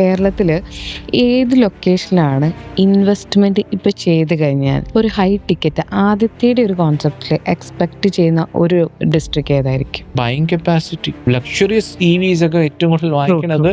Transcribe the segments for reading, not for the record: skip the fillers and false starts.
കേരളത്തിൽ ഏത് ലൊക്കേഷനിലാണ് ഇൻവെസ്റ്റ്മെൻറ്റ് ഇപ്പോൾ ചെയ്ത് കഴിഞ്ഞാൽ ഒരു ഹൈ ടിക്കറ്റ് ആദ്യത്തെ ഒരു കോൺസെപ്റ്റിൽ എക്സ്പെക്റ്റ് ചെയ്യുന്ന ഒരു ഡിസ്ട്രിക്ട് ഏതായിരിക്കും? ബൈങ് കപ്പാസിറ്റി, ലക്ഷറിയസ് EVs ഒക്കെ ഏറ്റവും കൂടുതൽ വാങ്ങിക്കുന്നത്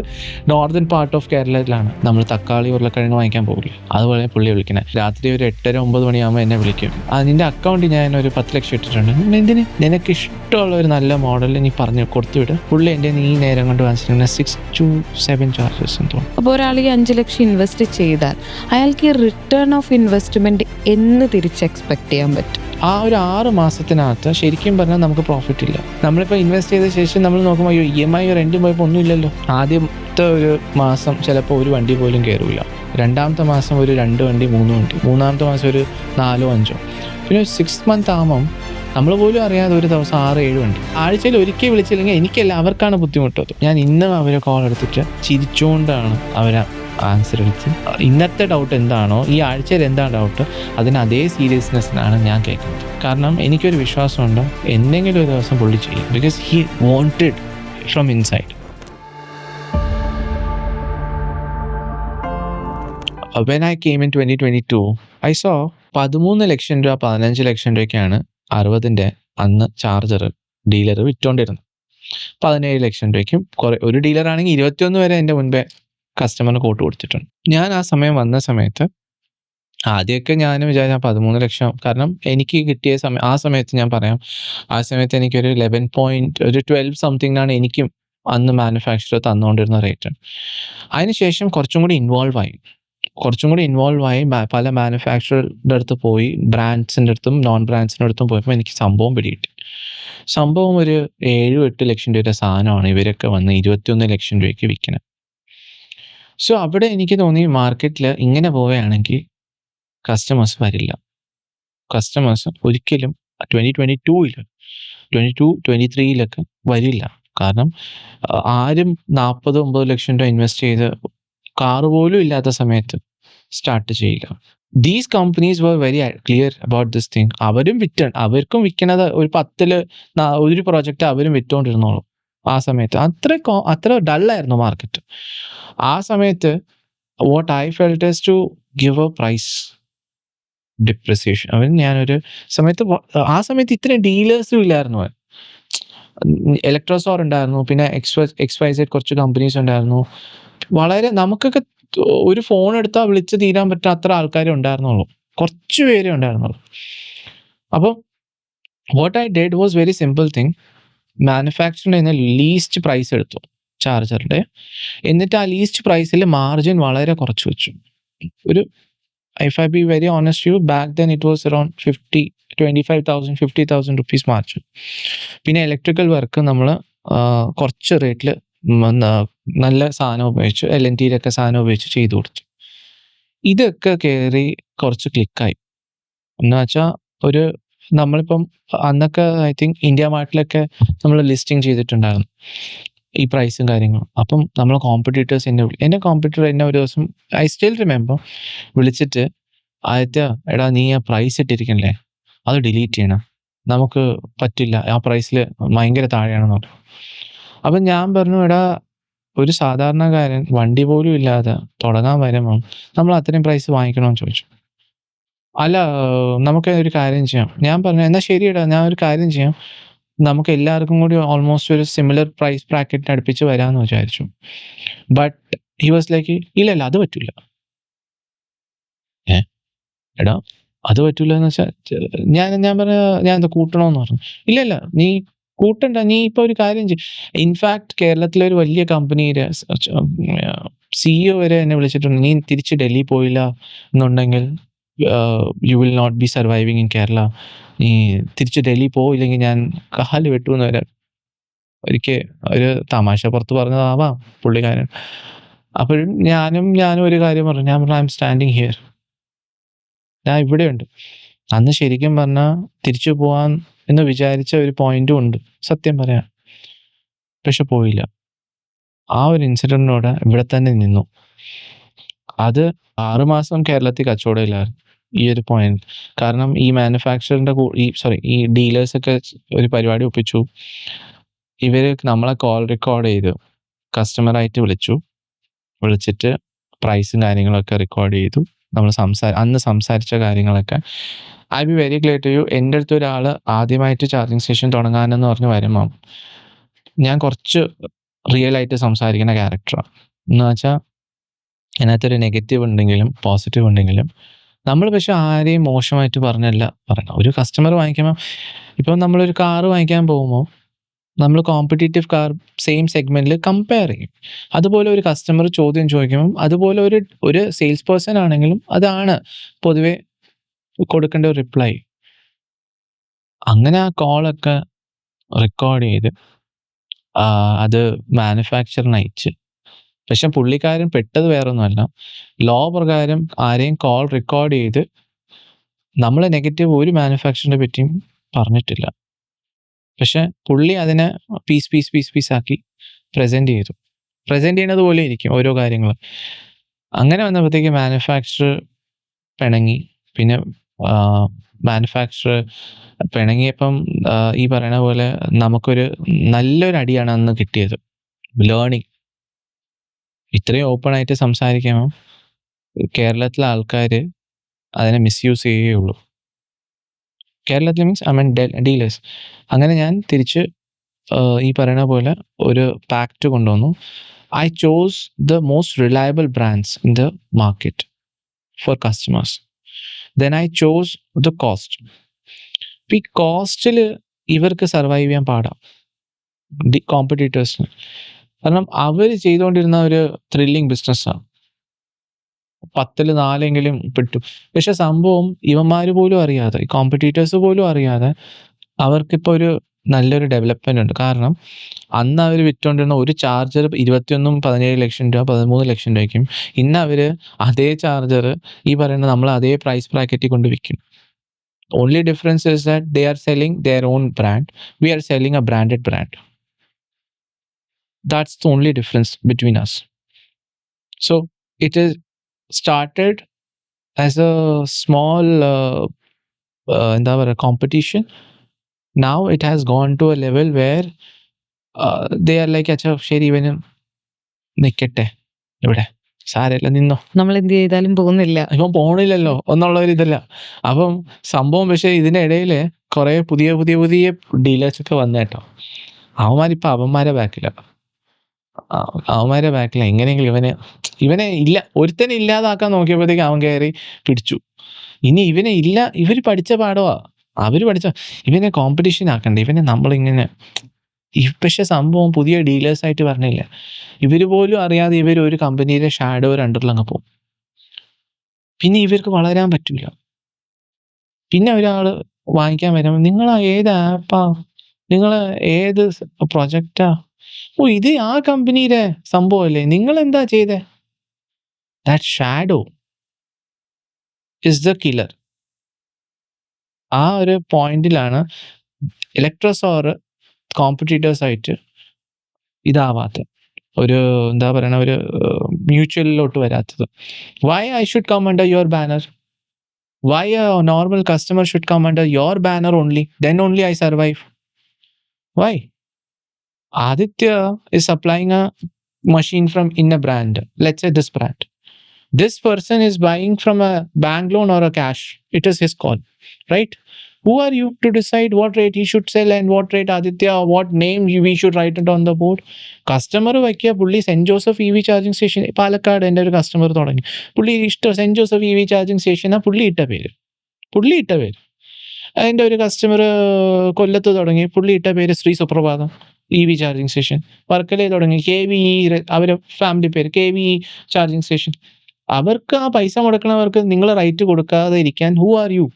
നോർത്തേൺ പാർട്ട് ഓഫ് കേരളത്തിലാണ്. നമ്മൾ തക്കാളി ഉരുളക്കിഴങ്ങ് വാങ്ങിക്കാൻ പോകില്ല, അതുപോലെ പുള്ളി വിളിക്കണേ രാത്രി ഒരു 8:30-9 മണിയാകുമ്പോൾ എന്നെ വിളിക്കും. നിന്റെ അക്കൗണ്ടിൽ ഞാൻ ഒരു 10 ലക്ഷം ഇട്ടിട്ടുണ്ട്, എന്തിന്? നിനക്ക് ഇഷ്ടമുള്ള ഒരു നല്ല മോഡൽ നീ പറഞ്ഞു കൊടുത്തുവിട്, പുള്ളി എൻ്റെ നീ നേരം കൊണ്ട് വാങ്ങിച്ചിട്ടുണ്ട് 6 to 7 ചാർജസ്. അപ്പോൾ ഒരാൾ ഈ 5 ലക്ഷം ഇൻവെസ്റ്റ് ചെയ്താൽ അയാൾക്ക് ഈ റിട്ടേൺ ഓഫ് ഇൻവെസ്റ്റ്മെന്റ് എന്ന് തിരിച്ച് എക്സ്പെക്ട് ചെയ്യാൻ പറ്റും? ആ ഒരു 6 മാസത്തിനകത്ത് ശരിക്കും പറഞ്ഞാൽ നമുക്ക് പ്രോഫിറ്റ് ഇല്ല. നമ്മളിപ്പോൾ ഇൻവെസ്റ്റ് ചെയ്ത ശേഷം നമ്മൾ നോക്കുമ്പോൾ EMI റെൻറ്റും പോയപ്പോൾ ഒന്നുമില്ലല്ലോ. ആദ്യത്തെ ഒരു മാസം ചിലപ്പോൾ ഒരു വണ്ടി പോലും കയറില്ല, രണ്ടാമത്തെ മാസം ഒരു 2 വണ്ടി 3 വണ്ടി, മൂന്നാമത്തെ മാസം ഒരു 4-5, പിന്നെ 6 മന്ത് ആകുമ്പം നമ്മൾ പോലും അറിയാതെ ഒരു ദിവസം 6-7 വണ്ടി. ആഴ്ചയിൽ ഒരിക്കൽ വിളിച്ചില്ലെങ്കിൽ എനിക്കല്ല, അവർക്കാണ് ബുദ്ധിമുട്ടത്. ഞാൻ ഇന്ന് അവരെ കോൾ എടുത്തിട്ട് ചിരിച്ചുകൊണ്ടാണ് അവരെ ആൻസർ എടുത്ത് ഇന്നത്തെ ഡൗട്ട് എന്താണോ, ഈ ആഴ്ചയിൽ എന്താ ഡൗട്ട്, അതിന് അതേ സീരിയസ്നെസ്സിനാണ് ഞാൻ കേൾക്കുന്നത്. കാരണം എനിക്കൊരു വിശ്വാസമുണ്ട് എന്തെങ്കിലും ഒരു ദിവസം പുള്ളി ചെയ്യും. Because he wanted from inside. When I came in 2022, I saw 13 ലക്ഷം രൂപ 15 ലക്ഷം രൂപയ്ക്കാണ് 60-ന്റെ അന്ന് ചാർജർ ഡീലർ വിറ്റുകൊണ്ടിരുന്നത്. 17 ലക്ഷം രൂപയ്ക്കും ഒരു ഡീലറാണെങ്കിൽ 21 വരെ എൻ്റെ മുൻപേ കസ്റ്റമറിന് കോട്ട് കൊടുത്തിട്ടുണ്ട്. ഞാൻ ആ സമയം വന്ന സമയത്ത് ആദ്യമൊക്കെ ഞാൻ വിചാരിച്ച 13 ലക്ഷം, കാരണം എനിക്ക് കിട്ടിയ ആ സമയത്ത് ഞാൻ പറയാം, ആ സമയത്ത് എനിക്കൊരു 12 സംതിങ്ങിനാണ് എനിക്കും അന്ന് മാനുഫാക്ചറർ തന്നുകൊണ്ടിരുന്ന റേറ്റ്. അതിനുശേഷം കുറച്ചും കൂടി ഇൻവോൾവ് ആയി പല മാനുഫാക്ചറുടെ അടുത്ത് പോയി, ബ്രാൻഡ്സിൻ്റെ അടുത്തും നോൺ ബ്രാൻഡ്സിൻ്റെ അടുത്തും പോയപ്പോൾ എനിക്ക് സംഭവം പിടികിട്ടി. സംഭവം ഒരു 7-8 ലക്ഷം രൂപയുടെ സാധനമാണ് ഇവരൊക്കെ വന്ന് 21 ലക്ഷം രൂപയ്ക്ക് വിൽക്കുന്നത്. സോ അവിടെ എനിക്ക് തോന്നി മാർക്കറ്റിൽ ഇങ്ങനെ പോവുകയാണെങ്കിൽ കസ്റ്റമേഴ്സ് വരില്ല. കസ്റ്റമേഴ്സ് ഒരിക്കലും 2022-23 വരില്ല. കാരണം ആരും 40-50 ലക്ഷം രൂപ ഇൻവെസ്റ്റ് ചെയ്ത് കാറ് പോലും ഇല്ലാത്ത സമയത്ത് സ്റ്റാർട്ട് ചെയ്യില്ല. These companies were very clear about this thing. അവർക്കും വിൽക്കണത് ഒരു 10-ൽ ഒരു പ്രോജക്റ്റ് അവരും വിറ്റുകൊണ്ടിരുന്നോളൂ. ആ സമയത്ത് അത്ര ഡള്ളായിരുന്നു മാർക്കറ്റ്. ആ സമയത്ത് what I felt is to give a price depreciation. ഞാനൊരു സമയത്ത് ആ സമയത്ത് ഇത്രയും ഡീലേഴ്സും ഇല്ലായിരുന്നു. ഇലക്ട്രോസോർ ഉണ്ടായിരുന്നു, പിന്നെ XYZ കുറച്ച് കമ്പനീസ് ഉണ്ടായിരുന്നു. വളരെ നമുക്കൊക്കെ ഒരു ഫോൺ എടുത്താൽ വിളിച്ച് തീരാൻ പറ്റുന്ന അത്ര ആൾക്കാരെ ഉണ്ടായിരുന്നുള്ളൂ, കുറച്ച് പേരെ ഉണ്ടായിരുന്നുള്ളൂ. അപ്പം what I did was very simple thing. മാനുഫാക്ചറിൽ നിന്ന് ലീസ്റ്റ് പ്രൈസ് എടുത്തു ചാർജറിൻ്റെ, എന്നിട്ട് ആ ലീസ്റ്റ് പ്രൈസിൽ മാർജിൻ വളരെ കുറച്ച് വെച്ചു. ഒരു if I be very honest to you, back then it was around 25,000 50,000 rupees margin. പിന്നെ ഇലക്ട്രിക്കൽ വർക്ക് നമ്മൾ കുറച്ച് റേറ്റിൽ നല്ല സാധനം ഉപയോഗിച്ച് LNTയിലൊക്കെ സാധനം ഉപയോഗിച്ച് ചെയ്തു കൊടുത്തു. ഇതൊക്കെ കയറി കുറച്ച് ക്ലിക്കായി. എന്ന് വെച്ചാൽ നമ്മളിപ്പം അന്നൊക്കെ ഐ തിങ്ക് ഇന്ത്യ മാർട്ടിലൊക്കെ നമ്മൾ ലിസ്റ്റിംഗ് ചെയ്തിട്ടുണ്ടായിരുന്നു ഈ പ്രൈസും കാര്യങ്ങളും. അപ്പം നമ്മളെ കോമ്പറ്റീറ്റേഴ്സ് എൻ്റെ കോമ്പറ്റീറ്റർ എന്നെ ഒരു ദിവസം, ഐ സ്റ്റിൽ റിമെമ്പർ, വിളിച്ചിട്ട് എടാ നീ ആ പ്രൈസ് ഇട്ടിരിക്കണല്ലേ, അത് ഡിലീറ്റ് ചെയ്യണം, നമുക്ക് പറ്റില്ല, ആ പ്രൈസിൽ ഭയങ്കര താഴെയാണെന്ന് പറഞ്ഞു. അപ്പം ഞാൻ പറഞ്ഞു, എടാ ഒരു സാധാരണക്കാരൻ വണ്ടി പോലും ഇല്ലാതെ തുടങ്ങാൻ വരുമ്പം നമ്മൾ അത്രയും പ്രൈസ് വാങ്ങിക്കണമെന്ന് ചോദിച്ചു. അല്ല നമുക്ക് ഒരു കാര്യം ചെയ്യാം. ഞാൻ പറഞ്ഞു എന്നാൽ ശരിയടാ, ഞാൻ ഒരു കാര്യം ചെയ്യാം, നമുക്ക് എല്ലാവർക്കും കൂടി ഓൾമോസ്റ്റ് ഒരു സിമിലർ പ്രൈസ് ബ്രാക്കറ്റിന് അടുപ്പിച്ച് വരാമെന്ന് വിചാരിച്ചു. ബട്ട് ഹി വാസ് ലൈക്ക് ഇല്ല അത് പറ്റില്ല. എടാ അത് പറ്റില്ല എന്ന് വെച്ചാൽ ഞാൻ പറഞ്ഞ ഞാൻ എന്താ കൂട്ടണമെന്ന് പറഞ്ഞു. ഇല്ല നീ കൂട്ടണ്ട, നീ ഇപ്പോൾ ഒരു കാര്യം ചെയ്യും. ഇൻഫാക്ട് കേരളത്തിലെ ഒരു വലിയ കമ്പനിയുടെ CEO വരെ എന്നെ വിളിച്ചിട്ടുണ്ട്, നീ തിരിച്ച് ഡൽഹി പോയില്ല എന്നുണ്ടെങ്കിൽ you will not be surviving in Kerala, നീ തിരിച്ച് ഡൽഹി പോയില്ലെങ്കിൽ ഞാൻ കാല് വെട്ടുമെന്ന് വരെ ഒരിക്കൽ ഒരു തമാശ പുറത്ത് പറഞ്ഞതാവാം പുള്ളിക്കാരൻ. അപ്പോഴും ഞാനും ഒരു കാര്യം പറഞ്ഞു, ഞാൻ ഐ എം സ്റ്റാൻഡിങ് ഹിയർ, ഞാൻ ഇവിടെയുണ്ട്. അന്ന് ശരിക്കും പറഞ്ഞാൽ തിരിച്ചു പോകാൻ എന്ന് വിചാരിച്ച ഒരു പോയിന്റും ഉണ്ട്, സത്യം പറയാം. പക്ഷെ പോയില്ല. ആ ഒരു ഇൻസിഡൻറ്റിനോട് ഇവിടെ തന്നെ നിന്നു. അത് 6 മാസം കേരളത്തിൽ കച്ചവടമില്ലായിരുന്നു ഈ ഒരു പോയിന്റ്. കാരണം ഈ മാനുഫാക്ചറിൻ്റെ ഈ ഡീലേഴ്സൊക്കെ ഒരു പരിപാടി ഒപ്പിച്ചു. ഇവർ നമ്മളെ കോൾ റെക്കോർഡ് ചെയ്തു കസ്റ്റമറായിട്ട് വിളിച്ചു. വിളിച്ചിട്ട് പ്രൈസും കാര്യങ്ങളൊക്കെ റെക്കോർഡ് ചെയ്തു. നമ്മൾ അന്ന് സംസാരിച്ച കാര്യങ്ങളൊക്കെ. I be very clear to you, എൻ്റെ അടുത്ത് ഒരാൾ ആദ്യമായിട്ട് ചാർജിങ് സ്റ്റേഷൻ തുടങ്ങാനെന്ന് പറഞ്ഞ് വരുമ്പം ഞാൻ കുറച്ച് റിയൽ ആയിട്ട് സംസാരിക്കുന്ന ക്യാരക്ടറാണ്. എന്ന് വെച്ചാൽ അതിനകത്തൊരു നെഗറ്റീവ് ഉണ്ടെങ്കിലും പോസിറ്റീവ് ഉണ്ടെങ്കിലും നമ്മൾ പക്ഷെ ആരെയും മോശമായിട്ട് പറഞ്ഞല്ല പറയണം. ഒരു കസ്റ്റമർ വാങ്ങിക്കുമ്പോൾ, ഇപ്പം നമ്മളൊരു കാറ് വാങ്ങിക്കാൻ പോകുമ്പോൾ നമ്മൾ കോമ്പറ്റീറ്റീവ് കാർ സെയിം സെഗ്മെൻറ്റിൽ കമ്പയർ ചെയ്യും. അതുപോലെ ഒരു കസ്റ്റമർ ചോദ്യം ചോദിക്കുമ്പം അതുപോലെ ഒരു സെയിൽസ് പേഴ്സൺ ആണെങ്കിലും അതാണ് പൊതുവെ കൊടുക്കേണ്ട ഒരു റിപ്ലൈ. അങ്ങനെ ആ കോളൊക്കെ റെക്കോർഡ് ചെയ്ത് അത് മാനുഫാക്ചറിന് അയച്ച്. പക്ഷെ പുള്ളിക്കാരൻ പെട്ടത് വേറൊന്നുമല്ല, ലോ പ്രകാരം ആരെയും കോൾ റെക്കോർഡ് ചെയ്ത് നമ്മൾ നെഗറ്റീവ് ഒരു മാനുഫാക്ചറിനെ പറ്റിയും പറഞ്ഞിട്ടില്ല. പക്ഷെ പുള്ളി അതിനെ പീസ് ആക്കി പ്രസൻറ്റ് ചെയ്തു. പ്രസൻറ്റ് ചെയ്യണത് പോലെ ഇരിക്കും ഓരോ കാര്യങ്ങൾ. അങ്ങനെ വന്നപ്പോഴത്തേക്ക് മാനുഫാക്ചർ പിണങ്ങി. പിന്നെ മാനുഫാക്ചർ പിണങ്ങിയപ്പം ഈ പറയണ പോലെ നമുക്കൊരു നല്ലൊരു അടിയാണ് അന്ന് കിട്ടിയത്. ലേണിംഗ്. ഇത്രയും ഓപ്പൺ ആയിട്ട് സംസാരിക്കുമ്പോൾ കേരളത്തിലെ ആൾക്കാർ അതിനെ മിസ്യൂസ് ചെയ്യുകയുള്ളൂ. കേരളത്തിൽ മീൻസ് ഐ മീൻ ഡീലേഴ്സ്. അങ്ങനെ ഞാൻ തിരിച്ച് ഈ പറയണ പോലെ ഒരു പാക്റ്റ് കൊണ്ടുവന്നു. I chose the most reliable brands in the market four customers. Then I chose the cost. ഈ കോസ്റ്റിൽ ഇവർക്ക് സർവൈവ് ചെയ്യാൻ പാടാം, കോമ്പറ്റീറ്റേഴ്സിന്. കാരണം അവർ ചെയ്തുകൊണ്ടിരുന്ന ഒരു ത്രില്ലിങ് ബിസിനസ്സാണ്. 10ൽ 4 കിട്ടും. പക്ഷെ സംഭവം ഇവന്മാർ പോലും അറിയാതെ, ഈ കോമ്പറ്റീറ്റേഴ്സ് പോലും അറിയാതെ അവർക്കിപ്പോൾ ഒരു നല്ലൊരു ഡെവലപ്മെൻ്റ് ഉണ്ട്. കാരണം അന്ന് അവർ വിറ്റുകൊണ്ടിരുന്ന ഒരു ചാർജർ 21-17 ലക്ഷം രൂപ, 13 ലക്ഷം രൂപയ്ക്കും. ഇന്ന് അവർ അതേ ചാർജർ ഈ പറയുന്ന നമ്മൾ അതേ പ്രൈസ് ബ്രാക്കറ്റിൽ കൊണ്ട് വിൽക്കും. Only difference is that they are selling their own brand, we are selling a branded brand. That's the only difference between us. So it is started as a small എന്താ പറയുക competition. Now it has gone to a level where they are like, അച്ഛാ ശരി ഇവന് നിൽക്കട്ടെ ഇവിടെ, സാരമില്ല നിന്നോ, നമ്മൾ എന്ത് ചെയ്താലും പോകുന്നില്ല. ഇപ്പം പോണില്ലല്ലോ എന്നുള്ളൊരിതല്ല. അപ്പം സംഭവം പക്ഷേ ഇതിനിടയിൽ കുറേ പുതിയ ഡീലേഴ്സൊക്കെ വന്നേട്ടോ. അവന്മാരിപ്പോൾ അവന്മാരെ ബാക്കില എങ്ങനെയെങ്കിലും ഇവനെ ഒരുത്തനെ ഇല്ലാതാക്കാൻ നോക്കിയപ്പോഴത്തേക്ക് അവൻ കയറി പിടിച്ചു. ഇനി ഇവർ പഠിച്ച പാടവാ, ഇവനെ കോമ്പറ്റീഷൻ ആക്കണ്ട, ഇവനെ നമ്മളിങ്ങനെ. പക്ഷെ സംഭവം പുതിയ ഡീലേഴ്സായിട്ട് പറഞ്ഞില്ല, ഇവർ പോലും അറിയാതെ ഇവർ ഒരു കമ്പനിയിലെ ഷാഡോ അണ്ടറിലങ്ങ് പോകും. പിന്നെ ഇവർക്ക് വളരാൻ പറ്റില്ല. പിന്നെ ഒരാൾ വാങ്ങിക്കാൻ വരുമ്പോൾ നിങ്ങൾ ഏത് ആപ്പാ, നിങ്ങൾ ഏത് പ്രൊജക്റ്റാ, ഇത് ആ കമ്പനിയുടെ സംഭവമല്ലേ, നിങ്ങൾ എന്താ ചെയ്തേ? That shadow is the killer. ആ ഒരു പോയിന്റിലാണ് ഇലക്ട്രോസോർ കോമ്പറ്റീറ്റേഴ്സായിട്ട് ഇതാവാത്ത ഒരു എന്താ പറയണ ഒരു മ്യൂച്വലിലോട്ട് വരാത്തത്. Why I should come under your banner? Why a normal customer should come under your banner only? Then only I survive. Why? Aditya is supplying a machine from in a brand. Let's say this brand. This person is buying from a bank loan or a cash. It is his call, right? Who are you to decide what rate he should sell and what rate Aditya or what name we should write it on the board? Customer വയ്ക്കുക, പുള്ളി Saint Joseph EV charging station, Palakkad എൻ്റെ ഒരു customer തുടങ്ങി, പുള്ളി Saint Joseph EV charging സ്റ്റേഷനാണ് പുള്ളി ഇട്ട പേര്. എൻ്റെ ഒരു കസ്റ്റമർ കൊല്ലത്ത് തുടങ്ങി, പുള്ളി ഇട്ട പേര് ശ്രീ സുപ്രഭാതം EV ചാർജിങ് സ്റ്റേഷൻ. വർക്കലയിൽ തുടങ്ങി KVE, അവരെ ഫാമിലി പേര് KVE ചാർജിങ് സ്റ്റേഷൻ. അവർക്ക് ആ പൈസ മുടക്കണവർക്ക് നിങ്ങൾ റൈറ്റ് കൊടുക്കാതെ ഇരിക്കാൻ ഹൂ ആർ യു?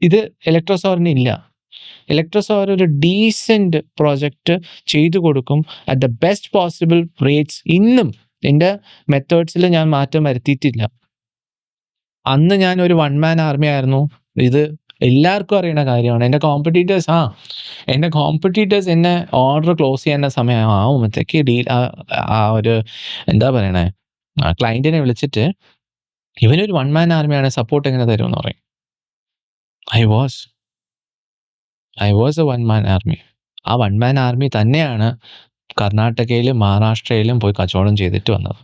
ഇത് ഇലക്ട്രോസോറിന് ഇല്ല. ഇലക്ട്രോസോർ ഒരു ഡീസൻറ്റ് പ്രോജക്റ്റ് ചെയ്തു കൊടുക്കും at the best possible rates. ഇന്നും എൻ്റെ മെത്തേഡ്സിൽ ഞാൻ മാറ്റം വരുത്തിയിട്ടില്ല. അന്ന് ഞാൻ ഒരു 1 man ആർമി ആയിരുന്നു. ഇത് എല്ലാവർക്കും അറിയുന്ന കാര്യമാണ്. എൻ്റെ കോമ്പറ്റീറ്റേഴ്സ് എന്നെ ഓർഡർ ക്ലോസ് ചെയ്യുന്ന സമയം ആവുമ്പോഴത്തേക്ക് ആ ഒരു എന്താ പറയണേ, ക്ലയൻറ്റിനെ വിളിച്ചിട്ട് ഇവനൊരു 1 man ആർമിയാണ്, സപ്പോർട്ട് എങ്ങനെ തരുമെന്ന് പറയും. I was A 1 man army. ആ 1 man ആർമി തന്നെയാണ് കർണാടകയിലും മഹാരാഷ്ട്രയിലും പോയി കച്ചവടം ചെയ്തിട്ട് വന്നത്.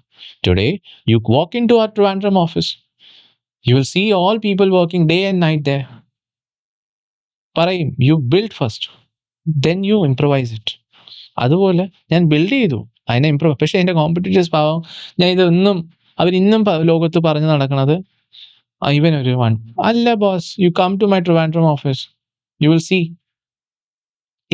Today you walk in to our Trivandrum office, you will see all people working day and night they. പറയും you build first, then you improvise it. അതുപോലെ ഞാൻ ബിൽഡ് ചെയ്തു, അതിനെ ഇമ്പ്രൂവ്. പക്ഷേ എൻ്റെ കോമ്പറ്റീറ്റേഴ്സ് പാവം, ഞാൻ ഇതൊന്നും അവരിന്നും ലോകത്ത് പറഞ്ഞു നടക്കണത് ഇവനൊരു വൺ അല്ല boss, you come to my Trivandrum office, you will see.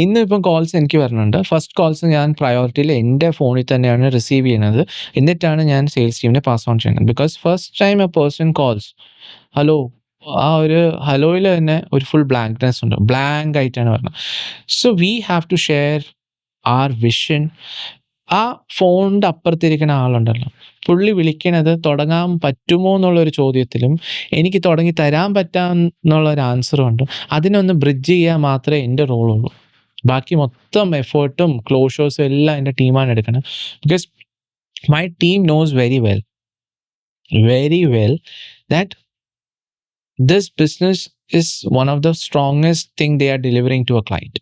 ഇന്നിപ്പം കോൾസ് എനിക്ക് വരുന്നുണ്ട്. ഫസ്റ്റ് കോൾസ് ഞാൻ പ്രയോറിറ്റിയിൽ എൻ്റെ ഫോണിൽ തന്നെയാണ് റിസീവ് ചെയ്യുന്നത്. എന്നിട്ടാണ് ഞാൻ സെയിൽസ് ടീമിനെ പാസ് ഓൺ ചെയ്യുന്നത്. Because first time A person calls hello, ആ ഒരു ഹലോയിൽ തന്നെ ഒരു ഫുൾ ബ്ലാങ്ക്നെസ് ഉണ്ട്, ബ്ലാങ്ക് ആയിട്ടാണ് പറഞ്ഞത്. So we have to share our vision. ആ ഫോണിൻ്റെ അപ്പുറത്തിരിക്കുന്ന ആളുണ്ടല്ലോ, പുള്ളി വിളിക്കണത് തുടങ്ങാൻ പറ്റുമോ എന്നുള്ളൊരു ചോദ്യത്തിലും എനിക്ക് തുടങ്ങി തരാൻ പറ്റാമെന്നുള്ളൊരു ആൻസറും ഉണ്ട്. അതിനൊന്ന് ബ്രിഡ്ജ് ചെയ്യാൻ മാത്രമേ എൻ്റെ റോളുള്ളൂ. ബാക്കി മൊത്തം എഫേർട്ടും ക്ലോഷേഴ്സും എല്ലാം എൻ്റെ ടീമാണ് എടുക്കണം. Because my team knows very well that this business is one of the strongest thing they are delivering to a client.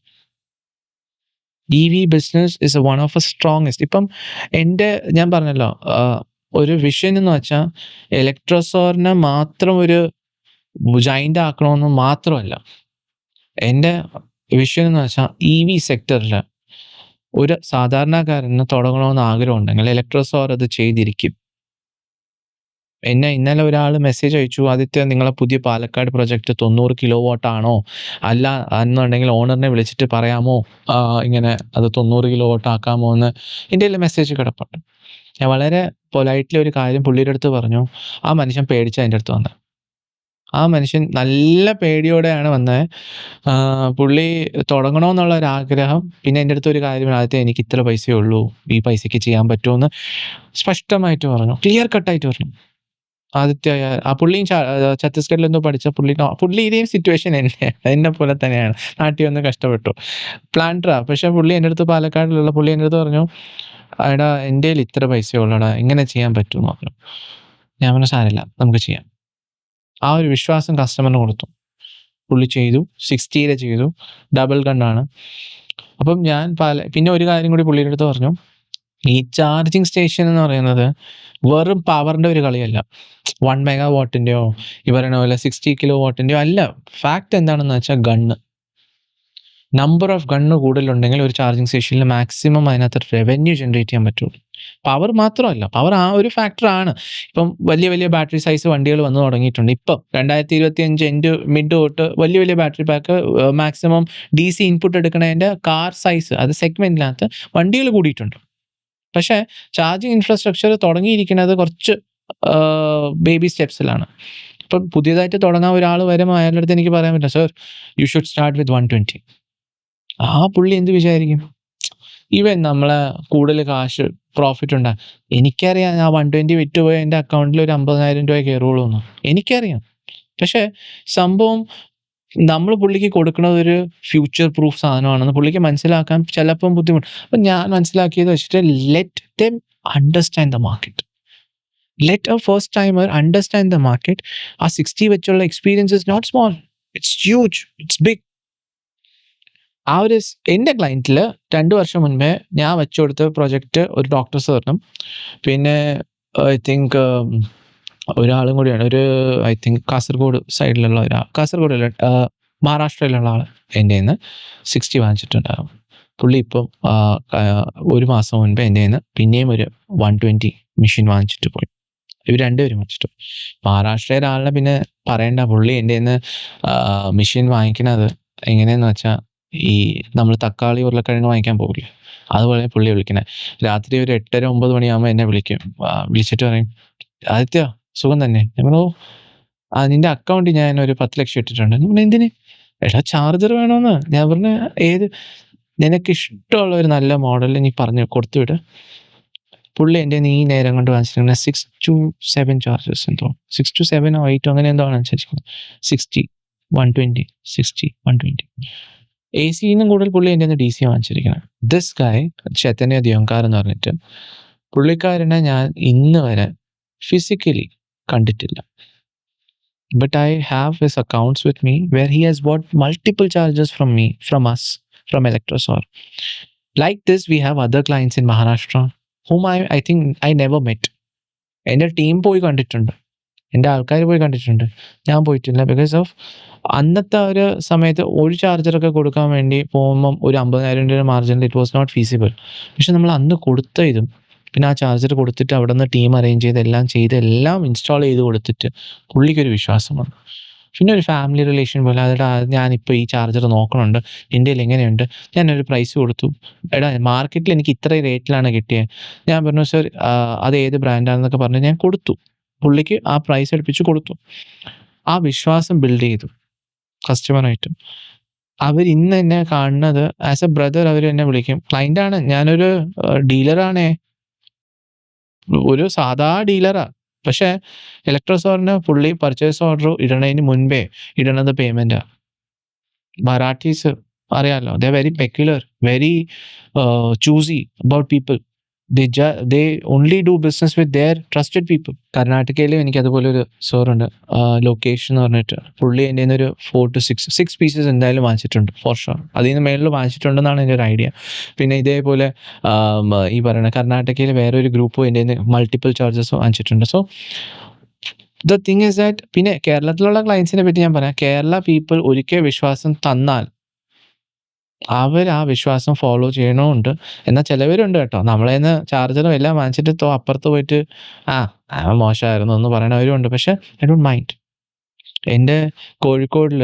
EV business is one of a strongest. ഇപ്പം എൻ്റെ ഞാൻ പറഞ്ഞല്ലോ, ഒരു വിഷൻ എന്ന് വെച്ചാൽ ഇലക്ട്രോസോറിനെ മാത്രം ഒരു ജൈൻ്റ് ആക്കണമെന്ന് മാത്രമല്ല. എൻ്റെ വിഷൻ എന്ന് വെച്ചാൽ EV സെക്ടറിൽ ഒരു സാധാരണക്കാരന് തുടങ്ങണമെന്ന് ആഗ്രഹം ഉണ്ടെങ്കിൽ ഇലക്ട്രോസോർ അത് ചെയ്തിരിക്കും. ഇന്നലെ ഒരാൾ മെസ്സേജ് അയച്ചു, ആദിത്യ നിങ്ങളെ പുതിയ പാലക്കാട് പ്രൊജക്റ്റ് 90 kW ആണോ, അല്ല എന്നുണ്ടെങ്കിൽ ഓണറിനെ വിളിച്ചിട്ട് പറയാമോ ഇങ്ങനെ അത് 90 kW ആക്കാമോ എന്ന് എൻ്റെ മെസ്സേജ് കിടപ്പുണ്ട്. ഞാൻ വളരെ പൊലൈറ്റ്ലി ഒരു കാര്യം പുള്ളിയുടെ അടുത്ത് പറഞ്ഞു. ആ മനുഷ്യൻ പേടിച്ച എൻ്റെ അടുത്ത് വന്നത്. ആ മനുഷ്യൻ നല്ല പേടിയോടെയാണ് വന്നത്. പുള്ളി തുടങ്ങണമെന്നുള്ള ഒരു ആഗ്രഹം. പിന്നെ എൻ്റെ അടുത്ത് ഒരു കാര്യം, ആദ്യത്തെ എനിക്ക് ഇത്ര പൈസയേ ഉള്ളൂ, ഈ പൈസയ്ക്ക് ചെയ്യാൻ പറ്റുമെന്ന് സ്പഷ്ടമായിട്ട് പറഞ്ഞു, ക്ലിയർ കട്ടായിട്ട് പറഞ്ഞു. ആദിത്യ ആ പുള്ളിയും ഛത്തീസ്ഗഡിലെന്തോ പഠിച്ച പുള്ളി ഇതേയും സിറ്റുവേഷൻ എന്നെ പോലെ തന്നെയാണ്. നാട്ടിൽ വന്ന് കഷ്ടപ്പെട്ടു, പ്ലാന്ററാ. പക്ഷേ പുള്ളി എൻ്റെ അടുത്ത്, പാലക്കാടിലുള്ള പുള്ളി എൻ്റെ അടുത്ത് പറഞ്ഞു, എടാ എൻ്റെ കയ്യിൽ ഇത്ര പൈസയേ ഉള്ളൂടാ, ഇങ്ങനെ ചെയ്യാൻ പറ്റുമെന്ന് പറഞ്ഞു. ഞാൻ പറഞ്ഞു സാരമില്ല, നമുക്ക് ചെയ്യാം. ആ ഒരു വിശ്വാസം കസ്റ്റമറിന് കൊടുത്തു. പുള്ളി ചെയ്തു, 60 ചെയ്തു, ഡബിൾ ഗണ്ണാണ്. അപ്പം ഞാൻ പിന്നെ ഒരു കാര്യം കൂടി പുള്ളിയുടെ അടുത്ത് പറഞ്ഞു, ഈ ചാർജിങ് സ്റ്റേഷൻ എന്ന് പറയുന്നത് വെറും പവറിൻ്റെ ഒരു കളിയല്ല. 1 MW ഈ പറയുന്ന പോലെ 60 kW അല്ല. ഫാക്റ്റ് എന്താണെന്ന് വെച്ചാൽ ഗണ്ണ്, നമ്പർ ഓഫ് ഗണ്ണ് കൂടുതലുണ്ടെങ്കിൽ ഒരു ചാർജിങ് സ്റ്റേഷനിൽ മാക്സിമം അതിനകത്ത് റവന്യൂ ജനറേറ്റ് ചെയ്യാൻ പറ്റുള്ളൂ. പവർ മാത്രമല്ല, പവർ ആ ഒരു ഫാക്ടറാണ്. ഇപ്പം വലിയ വലിയ ബാറ്ററി സൈസ് വണ്ടികൾ വന്നു തുടങ്ങിയിട്ടുണ്ട്. ഇപ്പം 2025 മിഡ് തൊട്ട് വലിയ വലിയ battery pack maximum DC input എടുക്കണതിൻ്റെ കാർ സൈസ് അത് സെഗ്മെൻറ്റിനകത്ത് വണ്ടികൾ കൂടിയിട്ടുണ്ട്. പക്ഷേ ചാർജിങ് ഇൻഫ്രാസ്ട്രക്ചർ തുടങ്ങിയിരിക്കുന്നത് കുറച്ച് ബേബി സ്റ്റെപ്സിലാണ്. ഇപ്പം പുതിയതായിട്ട് തുടങ്ങാൻ ഒരാൾ വരുമ്പോൾ അയാളുടെ അടുത്ത് എനിക്ക് പറയാൻ പറ്റില്ല, sir you should start with 120. ആ പുള്ളി എന്ത് വിചാരിക്കും, ഈവൻ നമ്മളെ കൂടുതൽ കാശ് പ്രോഫിറ്റ് ഉണ്ടാകും. എനിക്കറിയാം, ആ 120 വിറ്റുപോയി എൻ്റെ അക്കൗണ്ടിൽ ഒരു 50,000 രൂപ കയറുള്ളൂ എന്ന് എനിക്കറിയാം. പക്ഷേ സംഭവം നമ്മൾ പുള്ളിക്ക് കൊടുക്കുന്നത് ഒരു ഫ്യൂച്ചർ പ്രൂഫ് സാധനമാണെന്ന് പുള്ളിക്ക് മനസ്സിലാക്കാൻ ചിലപ്പം ബുദ്ധിമുട്ട്. അപ്പം ഞാൻ മനസ്സിലാക്കിയത് വെച്ചിട്ട് let them understand the market. Let a first timer understand the market. ആ 60 വെച്ചുള്ള experience is not small, it's huge, it's big. ആ ഒരു എൻ്റെ ക്ലയൻറ്റിൽ 2 വർഷം മുൻപേ ഞാൻ വെച്ചു കൊടുത്ത പ്രൊജക്റ്റ് ഒരു ഡോക്ടർ സാറിനും പിന്നെ ഐ തിങ്ക് ഒരാളും കൂടിയാണ്, ഒരു ഐ തിങ്ക് കാസർഗോഡ് സൈഡിലുള്ള കാസർഗോഡല്ല, മഹാരാഷ്ട്രയിലുള്ള ആൾ എൻ്റെ നിന്ന് 60 വാങ്ങിച്ചിട്ടുണ്ടാകും. പുള്ളി ഇപ്പം 1 മാസം മുൻപ് എൻ്റെ നിന്ന് പിന്നെയും ഒരു 120 മെഷീൻ വാങ്ങിച്ചിട്ട് പോയി. ഇവർ രണ്ടുപേരും വാങ്ങിച്ചിട്ട് പോയി. മഹാരാഷ്ട്രയിലെ ആളിനെ പിന്നെ പറയേണ്ട, പുള്ളി എൻ്റെ നിന്ന് മെഷീൻ വാങ്ങിക്കുന്നത് എങ്ങനെയെന്ന് വെച്ചാൽ ഈ നമ്മൾ തക്കാളി ഉരുളക്കിഴങ്ങ് വാങ്ങിക്കാൻ പോകില്ലേ, അതുപോലെ പുള്ളി വിളിക്കണേ. രാത്രി ഒരു 8:30-9 മണിയാകുമ്പോൾ എന്നെ വിളിച്ചിട്ട് പറയും, ആദിത്യ സുഖം തന്നെ? ഞാൻ പറഞ്ഞു, നിൻ്റെ അക്കൗണ്ടിൽ ഞാൻ ഒരു 10 ലക്ഷം ഇട്ടിട്ടുണ്ട്. ഞാൻ പറഞ്ഞു എന്തിന്? എടാ ചാർജർ വേണമെന്ന്. ഞാൻ പറഞ്ഞു നിനക്ക് ഇഷ്ടമുള്ള ഒരു നല്ല മോഡൽ നീ പറഞ്ഞു കൊടുത്തുവിട്. പുള്ളി എൻ്റെ ഈ നേരം കൊണ്ട് വാങ്ങിച്ചിരിക്കുന്നത് 6 to 7 ചാർജസ് എന്തോ, 6 to 7 or 8 അങ്ങനെ എന്തോ ആണ് അനുസരിച്ചിരിക്കുന്നത്. 60, 120, 60, 120. AC-ന്നും കൂടുതൽ പുള്ളി എൻ്റെ നിന്ന് DC വാങ്ങിച്ചിരിക്കുന്നത്. ദിസ് ഗായ് ചൈതന്യ ദിയോങ്കാർ എന്ന് പറഞ്ഞിട്ട്, പുള്ളിക്കാരനെ ഞാൻ ഇന്ന് വരെ ഫിസിക്കലി കണ്ടിട്ടില്ല. But I have his accounts with me where he has bought multiple charges from us, from Electrosor. Like this, we have other clients in Maharashtra whom I think I never met. എൻ്റെ team പോയി കണ്ടിട്ടുണ്ട്, എൻ്റെ ആൾക്കാർ പോയി കണ്ടിട്ടുണ്ട്, ഞാൻ പോയിട്ടില്ല. Because of അന്നത്തെ ഒരു സമയത്ത് ഒരു ചാർജറൊക്കെ കൊടുക്കാൻ വേണ്ടി പോകുമ്പം ഒരു 50,000 രൂപ മാർജിനിൽ ഇറ്റ് വാസ് നോട്ട് ഫീസിബിൾ. പക്ഷെ നമ്മൾ അന്ന് കൊടുത്ത ഇതും പിന്നെ ആ ചാർജർ കൊടുത്തിട്ട് അവിടെ നിന്ന് ടീം അറേഞ്ച് ചെയ്ത് എല്ലാം ഇൻസ്റ്റാൾ ചെയ്ത് കൊടുത്തിട്ട് പുള്ളിക്കൊരു വിശ്വാസം വന്നു. പിന്നെ ഒരു ഫാമിലി റിലേഷൻ പോലെ, അതെടാ ഞാനിപ്പോൾ ഈ ചാർജർ നോക്കണുണ്ട്, ഇന്ത്യയിൽ എങ്ങനെയുണ്ട്, ഞാനൊരു പ്രൈസ് കൊടുത്തു, എടാ മാർക്കറ്റിൽ എനിക്ക് ഇത്ര റേറ്റിലാണ് കിട്ടിയത്. ഞാൻ പറഞ്ഞു സർ അത് ഏത് ബ്രാൻഡാണെന്നൊക്കെ പറഞ്ഞ് ഞാൻ കൊടുത്തു, പുള്ളിക്ക് ആ പ്രൈസ് അടുപ്പിച്ച് കൊടുത്തു. ആ വിശ്വാസം ബിൽഡ് ചെയ്തു കസ്റ്റമറായിട്ട്. അവർ ഇന്ന് എന്നെ കാണുന്നത് ആസ് എ ബ്രദർ. അവർ എന്നെ വിളിക്കും, ക്ലൈൻ്റാണ്, ഞാനൊരു ഡീലറാണേ, ഒരു സാധാ ഡീലറാ. പക്ഷേ ഇലക്ട്രോസോറിന് പുള്ളി പർച്ചേസ് ഓർഡർ ഇടണതിന് മുൻപേ ഇടണത് പേയ്മെൻറ്റാ. മറാഠീസ് അറിയാമല്ലോ, ദേ very peculiar, very choosy about people. They only do business with their trusted people. കർണാടകയിലും എനിക്ക് അതുപോലെ ഒരു സോറുണ്ട്, ലൊക്കേഷൻ എന്ന് പറഞ്ഞിട്ട്. പുള്ളി എൻ്റെ നിന്ന് ഒരു 4 to 6 പീസസ് എന്തായാലും വാങ്ങിച്ചിട്ടുണ്ട് ഫോർ ഷുവർ. അതിൽ നിന്ന് മേളിൽ വാങ്ങിച്ചിട്ടുണ്ടെന്നാണ് എൻ്റെ ഒരു ഐഡിയ. പിന്നെ ഇതേപോലെ ഈ പറയുന്ന കർണാടകയിൽ വേറൊരു ഗ്രൂപ്പ് എൻ്റെ നിന്ന് മൾട്ടിപ്പിൾ ചാർജസ് വാങ്ങിച്ചിട്ടുണ്ട്. So the thing is that, പിന്നെ കേരളത്തിലുള്ള ക്ലയൻസിനെ പറ്റി ഞാൻ പറയാം, കേരള പീപ്പിൾ ഒരിക്കൽ വിശ്വാസം തന്നാൽ അവർ ആ വിശ്വാസം ഫോളോ ചെയ്യണമുണ്ട്. എന്നാൽ ചിലവരുണ്ട് കേട്ടോ, നമ്മളെ നിന്ന് ചാർജറും എല്ലാം വാങ്ങിച്ചിട്ട് അപ്പുറത്ത് പോയിട്ട് മോശമായിരുന്നു എന്ന് പറയണവരും ഉണ്ട്. പക്ഷെ ഐ ഡോണ്ട് മൈൻഡ്. എൻ്റെ കോഴിക്കോടിൽ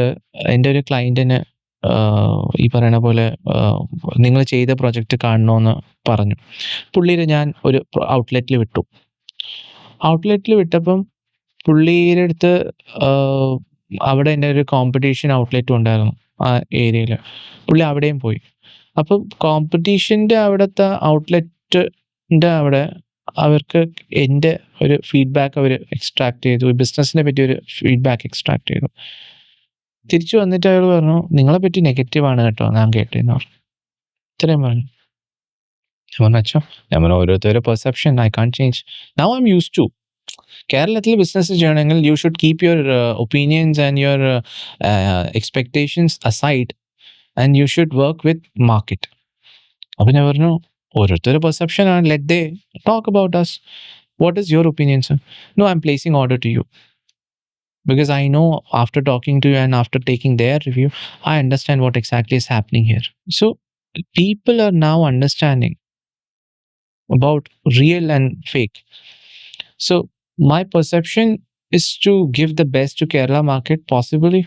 എൻ്റെ ഒരു ക്ലയൻറ്റിന് ഈ പറയണ പോലെ നിങ്ങൾ ചെയ്ത പ്രൊജക്റ്റ് കാണണമെന്ന് പറഞ്ഞു. പുള്ളിയെ ഞാൻ ഒരു ഔട്ട്ലെറ്റിൽ വിട്ടു. ഔട്ട്ലെറ്റിൽ വിട്ടപ്പം പുള്ളിയുടെ അടുത്ത് അവിടെ എൻ്റെ ഒരു കോമ്പറ്റീഷൻ ഔട്ട്ലെറ്റും ഉണ്ടായിരുന്നു ആ ഏരിയയിൽ. പുള്ളി അവിടെയും പോയി. അപ്പം കോമ്പറ്റീഷൻ്റെ അവിടുത്തെ ഔട്ട്ലെറ്റിൻ്റെ അവിടെ അവർക്ക് എൻ്റെ ഒരു ഫീഡ്ബാക്ക് അവർ എക്സ്ട്രാക്ട് ചെയ്തു, ബിസിനസ്സിനെ പറ്റി ഒരു ഫീഡ്ബാക്ക് എക്സ്ട്രാക്ട് ചെയ്തു. തിരിച്ചു വന്നിട്ട് അയാൾ പറഞ്ഞു, നിങ്ങളെ പറ്റി നെഗറ്റീവാണ് കേട്ടോ ഞാൻ കേട്ടതെന്ന് പറഞ്ഞു. ഇത്രയും പറഞ്ഞു. ഞാൻ പറഞ്ഞു അച്ഛോ, ഞാൻ പറഞ്ഞു ഓരോരുത്തരുടെ perception I can't change. Now I'm used to. കേരളത്തിൽ ബിസിനസ് ചെയ്യണമെങ്കിൽ you should keep your opinions and your expectations aside and you should work with market. അപ്പം ഞാൻ പറഞ്ഞു ഓരോരുത്തരുടെ പെർസെപ്ഷൻ ആണ്, let they talk about us. What is your opinion sir? No, I'm placing order to you because I know after talking to you and after taking their review, I understand what exactly is happening here. So people are now understanding about real and fake. So my perception is to give the best to Kerala market possibly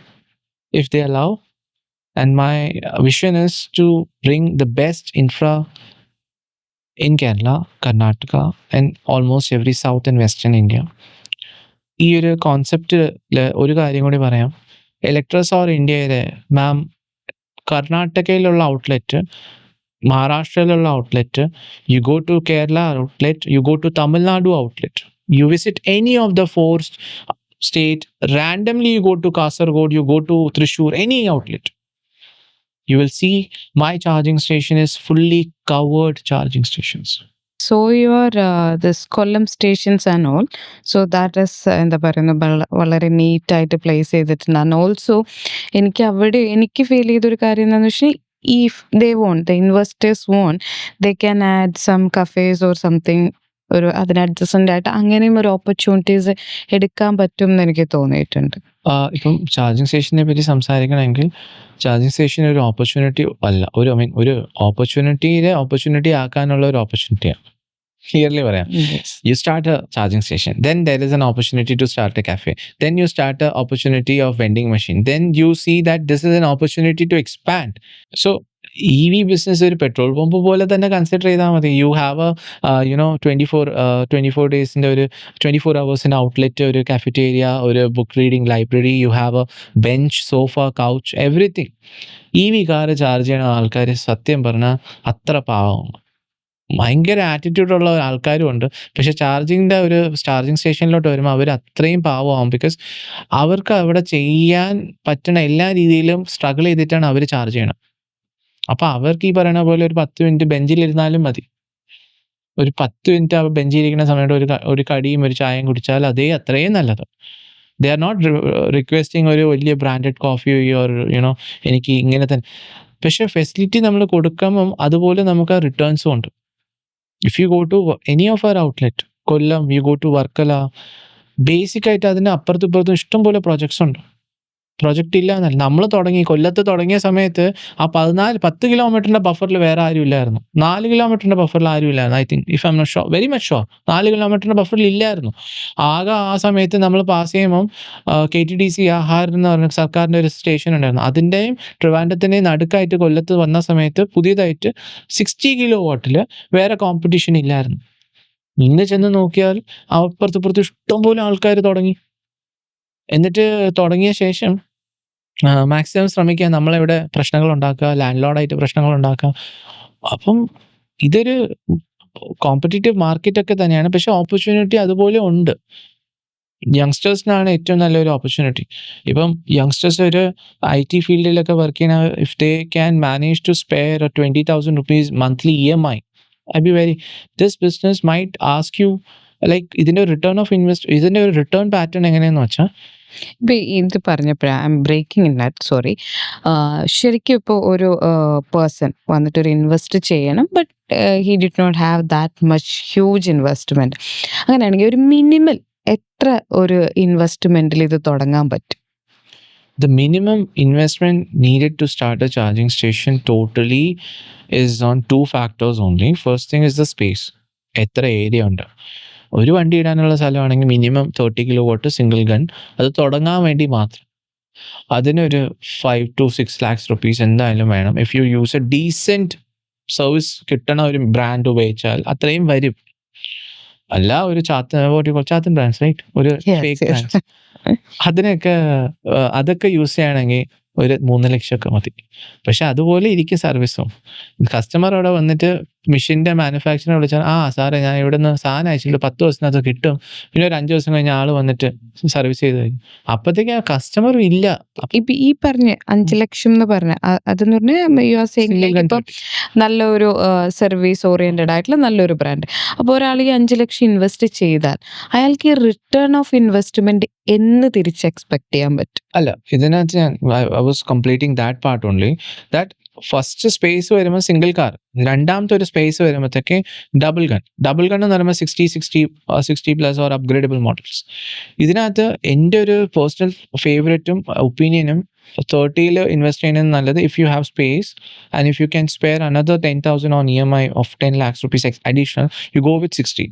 if they allow, and my vision is to bring the best infra in Kerala, Karnataka and almost every south and western India. ഈ ഒരു കോൺസെപ്റ്റിൽ ഒരു കാര്യം കൂടി പറയാം. Electrosor ഇന്ത്യയിലെ ma'am കർണാടകയിലുള്ള outlet, മഹാരാഷ്ട്രയിലുള്ള outlet, you go to Kerala outlet, you go to Tamil Nadu outlet, you visit any of the 4 state, randomly you go to Kasaragod, you go to Thrissur, any outlet, you will see my charging station is fully covered charging stations. So your this Kollam stations and all, so that is എന്താ പറയുന്നത് വളരെ നീറ്റായിട്ട് place ചെയ്തിട്ടുണ്ട്. And also എനിക്ക് feel ചെയ്തൊരു കാര്യം എന്താണെന്ന് വെച്ചാൽ, if they want, the investors want, they can add some cafes or something, ഒരു അതിന് അഡ്ജസ്റ്റൻ്റ് ആയിട്ട് അങ്ങനെയും ഒരു ഓപ്പർച്യൂണിറ്റീസ് എടുക്കാൻ പറ്റും എന്ന് എനിക്ക് തോന്നിയിട്ടുണ്ട്. ഇപ്പം ചാർജിങ് സ്റ്റേഷനെ പറ്റി സംസാരിക്കണമെങ്കിൽ ചാർജിങ് സ്റ്റേഷൻ ഒരു ഓപ്പർച്യൂണിറ്റി അല്ല, ഒരു ഓപ്പർച്യൂണിറ്റി ആക്കാനുള്ള ഒരു ഓപ്പർച്യൂണിറ്റിയാണ്. Clearly പറയാം. You start a charging station, then there is an opportunity to start a cafe, then you start a opportunity of vending machine, then you see that this is an opportunity to expand. So EV business ഒരു petrol pump പോലെ തന്നെ consider ചെയ്താൽ മതി. You have A 24 ഡേയ്സിൻ്റെ ഒരു 24 hours outlet, ഒരു cafeteria, ഒരു book reading library, you have A bench, sofa, couch, everything. EV car charge ചെയ്യണ ആൾക്കാർ സത്യം പറഞ്ഞാൽ അത്ര പാവം, ഭയങ്കര ആറ്റിറ്റ്യൂഡുള്ള ആൾക്കാരും ഉണ്ട്. പക്ഷെ ചാർജിങ് സ്റ്റേഷനിലോട്ട് വരുമ്പോൾ അവർ അത്രയും പാവമാവും. ബിക്കോസ് അവർക്ക് അവിടെ ചെയ്യാൻ പറ്റണ എല്ലാ രീതിയിലും സ്ട്രഗിൾ ചെയ്തിട്ടാണ് അവർ ചാർജ് ചെയ്യണം. അപ്പോൾ അവർക്ക് ഈ പറയണ പോലെ ഒരു 10 മിനിറ്റ് ബെഞ്ചിലിരുന്നാലും മതി. ഒരു 10 മിനിറ്റ് ആ ബെഞ്ചിലിരിക്കുന്ന സമയത്ത് ഒരു കടിയും ഒരു ചായയും കുടിച്ചാൽ അത്രയും നല്ലത്. ദേ ആർ നോട്ട് റിക്വസ്റ്റിംഗ് ഒരു വലിയ ബ്രാൻഡഡ് കോഫി ഓർ എനിക്ക് ഇങ്ങനെ തന്നെ. പക്ഷേ ഫെസിലിറ്റി നമ്മൾ കൊടുക്കുമ്പം അതുപോലെ നമുക്ക് ആ റിട്ടേൺസും ഉണ്ട്. If you go to any of our outlet, Kollam, you go to Varkala, ബേസിക്കായിട്ട് അതിന് അപ്പുറത്തും ഇപ്പുറത്തും ഇഷ്ടംപോലെ പ്രോജക്ട്സ് ഉണ്ട്. പ്രൊജക്റ്റ് ഇല്ല എന്നല്ല, നമ്മൾ തുടങ്ങി കൊല്ലത്ത് തുടങ്ങിയ സമയത്ത് ആ 10 കിലോമീറ്ററിന്റെ ബഫറിൽ വേറെ ആരും ഇല്ലായിരുന്നു. 4 കിലോമീറ്ററിന്റെ ബഫറിൽ ആരും ഇല്ലായിരുന്നു. I think, if I'm not sure, very much sure, 4 കിലോമീറ്ററിന്റെ ബഫറിൽ ഇല്ലായിരുന്നു. ആകെ ആ സമയത്ത് നമ്മൾ പാസ് ചെയ്യുമ്പം KTDC ആഹാർ എന്ന് പറഞ്ഞ സർക്കാരിൻ്റെ ഒരു സ്റ്റേഷൻ ഉണ്ടായിരുന്നു. അതിൻ്റെയും ട്രിവാൻഡ്രത്തിൻ്റെയും നടുക്കായിട്ട് കൊല്ലത്ത് വന്ന സമയത്ത് പുതിയതായിട്ട് 60 കിലോ വാട്ടിൽ വേറെ കോമ്പറ്റീഷൻ ഇല്ലായിരുന്നു. ഇന്ന് ചെന്ന് നോക്കിയാൽ അപ്പുറത്തിപ്പുറത്ത് ഇഷ്ടംപോലെ ആൾക്കാർ തുടങ്ങി. എന്നിട്ട് തുടങ്ങിയ ശേഷം മാക്സിമം ശ്രമിക്കുക നമ്മളെവിടെ പ്രശ്നങ്ങൾ ഉണ്ടാക്കുക, ലാൻഡ് ലോഡായിട്ട് പ്രശ്നങ്ങൾ ഉണ്ടാക്കുക. അപ്പം ഇതൊരു കോമ്പറ്റീറ്റീവ് മാർക്കറ്റൊക്കെ തന്നെയാണ്. പക്ഷെ ഓപ്പർച്യൂണിറ്റി അതുപോലെ ഉണ്ട്. യങ്സ്റ്റേഴ്സിനാണ് ഏറ്റവും നല്ലൊരു ഓപ്പർച്യൂണിറ്റി. ഇപ്പം യങ്സ്റ്റേഴ്സ് ഒരു IT ഫീൽഡിലൊക്കെ വർക്ക് ചെയ്യുന്ന, if they can manage to spare 20,000 rupees monthly EMI, I be very, this business might ask you like ഇതിൻ്റെ ഇതിൻ്റെ ഒരു റിട്ടേൺ പാറ്റേൺ എങ്ങനെയെന്ന് വെച്ചാൽ, ഇപ്പം ഇത് പറഞ്ഞപ്പോഴാണ് I'm breaking in that, sorry. ശരിക്കും ഇപ്പോൾ ഒരു പേഴ്സൺ വന്നിട്ടൊരു ഇൻവെസ്റ്റ് ചെയ്യണം, but he did not have that much huge investment. അങ്ങനെയാണെങ്കിൽ ഒരു മിനിമൽ എത്ര ഒരു ഇൻവെസ്റ്റ്മെൻറ്റിൽ ഇത് തുടങ്ങാൻ പറ്റും? the minimum investment needed to start a charging station totally is on 2 factors only. First thing is the space. എത്ര ഏരിയ ഉണ്ട്. ഒരു വണ്ടി ഇടാനുള്ള സ്ഥലമാണെങ്കിൽ മിനിമം 30 കിലോവാട്ട് സിംഗിൾ ഗൺ, അത് തുടങ്ങാൻ വേണ്ടി മാത്രം. അതിനൊരു 5 to 6 lakhs rupees എന്തായാലും വേണം. If you use A decent service കിട്ടണ ഒരു ബ്രാൻഡ് ഉപയോഗിച്ചാൽ അത്രയും വരും. അല്ല ഒരു ചാത്തൻ ബ്രാൻഡ്സ്, റൈറ്റ്, ഒരു Yes, ഫേക്ക് yes. ബ്രാൻഡ്സ്, അതൊക്കെ യൂസ് ചെയ്യണമെങ്കിൽ ഒരു 3 ലക്ഷമൊക്കെ മതി. പക്ഷെ അതുപോലെ ഇരിക്കും സർവീസും. കസ്റ്റമർ അവിടെ വന്നിട്ട് മെഷീൻ്റെ മാനുഫാക്ചറിനെ വിളിച്ചാൽ, സാറേ ഞാൻ ഇവിടെ നിന്ന് സാധനം അയച്ചിട്ട് 10 ദിവസത്തിനകത്ത് കിട്ടും, പിന്നെ ഒരു 5 ദിവസം കഴിഞ്ഞ് ആൾ വന്നിട്ട് സർവീസ് ചെയ്ത് തരും. അപ്പോഴത്തേക്ക് ആ കസ്റ്റമർ ഇല്ല. ഇപ്പം ഈ പറഞ്ഞ 5 ലക്ഷം എന്ന് പറഞ്ഞ അതെന്ന് പറഞ്ഞാൽ you are Single saying gun ഇപ്പം നല്ലൊരു സർവീസ് ഓറിയൻറ്റഡ് ആയിട്ടുള്ള നല്ലൊരു ബ്രാൻഡ്. അപ്പോൾ ഒരാൾ ഈ 5 ലക്ഷം ഇൻവെസ്റ്റ് ചെയ്താൽ അയാൾക്ക് ഈ റിട്ടേൺ ഓഫ് ഇൻവെസ്റ്റ്മെന്റ് എന്ന് തിരിച്ച് എക്സ്പെക്ട് ചെയ്യാൻ പറ്റും? അല്ല, ഇതിനകത്ത് I was completing that part only. That first space വരുമ്പോൾ സിംഗിൾ കാർ, രണ്ടാമത്തെ ഒരു സ്പേസ് വരുമ്പോഴത്തേക്ക് ഡബിൾ ഗൺ എന്ന് പറയുമ്പോൾ 60+ ഓർ അപ്ഗ്രേഡബിൾ മോഡൽസ്. ഇതിനകത്ത് എൻ്റെ ഒരു പേഴ്സണൽ ഫേവറേറ്റും ഒപ്പീനിയനും 30 ഇൻവെസ്റ്റ് ചെയ്യുന്നത് നല്ലത്. If you have space and if you can spare another 10,000 on EMI of 10 lakhs rupees additional, you go with 60.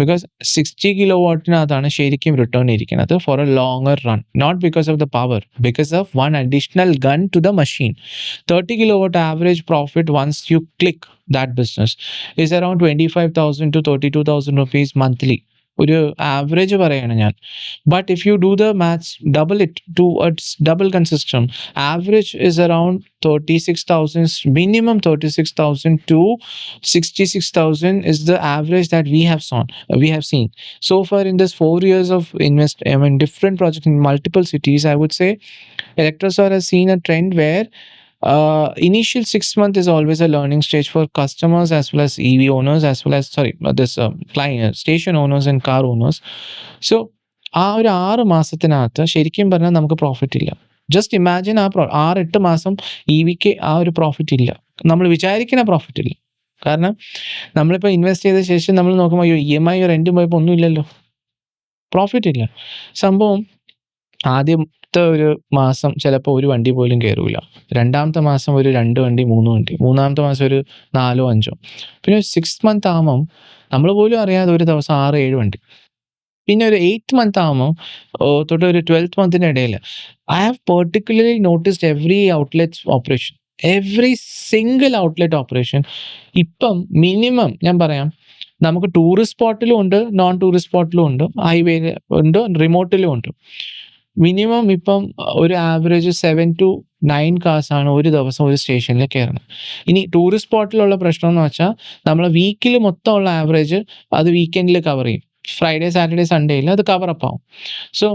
Because 60 കിലോവാട്ടിനകത്താണ് ശരിക്കും റിട്ടേൺ ഇരിക്കുന്നത് for a longer run. Not because of the power, because of one additional gun to the machine. 30 kilowatt average profit once you click that business is around 25,000 to 32,000 rupees monthly. ഒരു average പറയാണ് ഞാൻ. But if you do the maths, double it to double gun system, average is around 36,000, minimum 36,000 to 66,000 is the average that we have seen so far in this 4 years of different projects in multiple cities. I would say Electrostar has seen a trend where initial 6 months is always a learning stage for customers as well as EV owners, as well as client station owners and car owners. So ആ ഒരു 6 മാസത്തിനകത്ത് ശരിക്കും പറഞ്ഞാൽ നമുക്ക് profit ഇല്ല. Just imagine, 6-8 മാസം EVക്ക് ആ ഒരു profit ഇല്ല, നമ്മൾ വിചാരിക്കുന്ന പ്രോഫിറ്റ് ഇല്ല. കാരണം നമ്മളിപ്പോൾ ഇൻവെസ്റ്റ് ചെയ്ത ശേഷം നമ്മൾ നോക്കുമ്പോൾ EMI റെൻറ്റും പോയപ്പോൾ ഒന്നുമില്ലല്ലോ, പ്രോഫിറ്റ് ഇല്ല. സംഭവം ആദ്യത്തെ ഒരു മാസം ചിലപ്പോൾ ഒരു വണ്ടി പോലും കയറൂല, രണ്ടാമത്തെ മാസം ഒരു 2 വണ്ടി 3 വണ്ടി, മൂന്നാമത്തെ മാസം ഒരു 4-5, പിന്നെ 6 month ആകുമ്പം നമ്മൾ പോലും അറിയാതെ ഒരു ദിവസം 6-7 വണ്ടി, പിന്നെ ഒരു 8th month ആകുമ്പോൾ തൊട്ട് ഒരു 12th monthന്റെ ഇടയിൽ I have particularly noticed every outlet operation, every single outlet operation ഇപ്പം മിനിമം ഞാൻ പറയാം, നമുക്ക് ടൂറിസ്റ്റ് സ്പോട്ടിലും ഉണ്ട്, നോൺ ടൂറിസ്റ്റ് സ്പോട്ടിലും ഉണ്ട്, ഹൈവേയിൽ ഉണ്ട്, റിമോട്ടിലും ഉണ്ട്. മിനിമം ഇപ്പം ഒരു ആവറേജ് 7 to 9 cars ആണ് ഒരു ദിവസം ഒരു സ്റ്റേഷനിൽ കയറുന്നത്. ഇനി ടൂറിസ്റ്റ് സ്പോട്ടിലുള്ള പ്രശ്നം എന്ന് വെച്ചാൽ നമ്മൾ വീക്കിൽ മൊത്തമുള്ള ആവറേജ് അത് വീക്കെൻഡിൽ കവർ ചെയ്യും, ഫ്രൈഡേ സാറ്റർഡേ സൺഡേയിൽ അത് കവറപ്പ് ആവും. സോ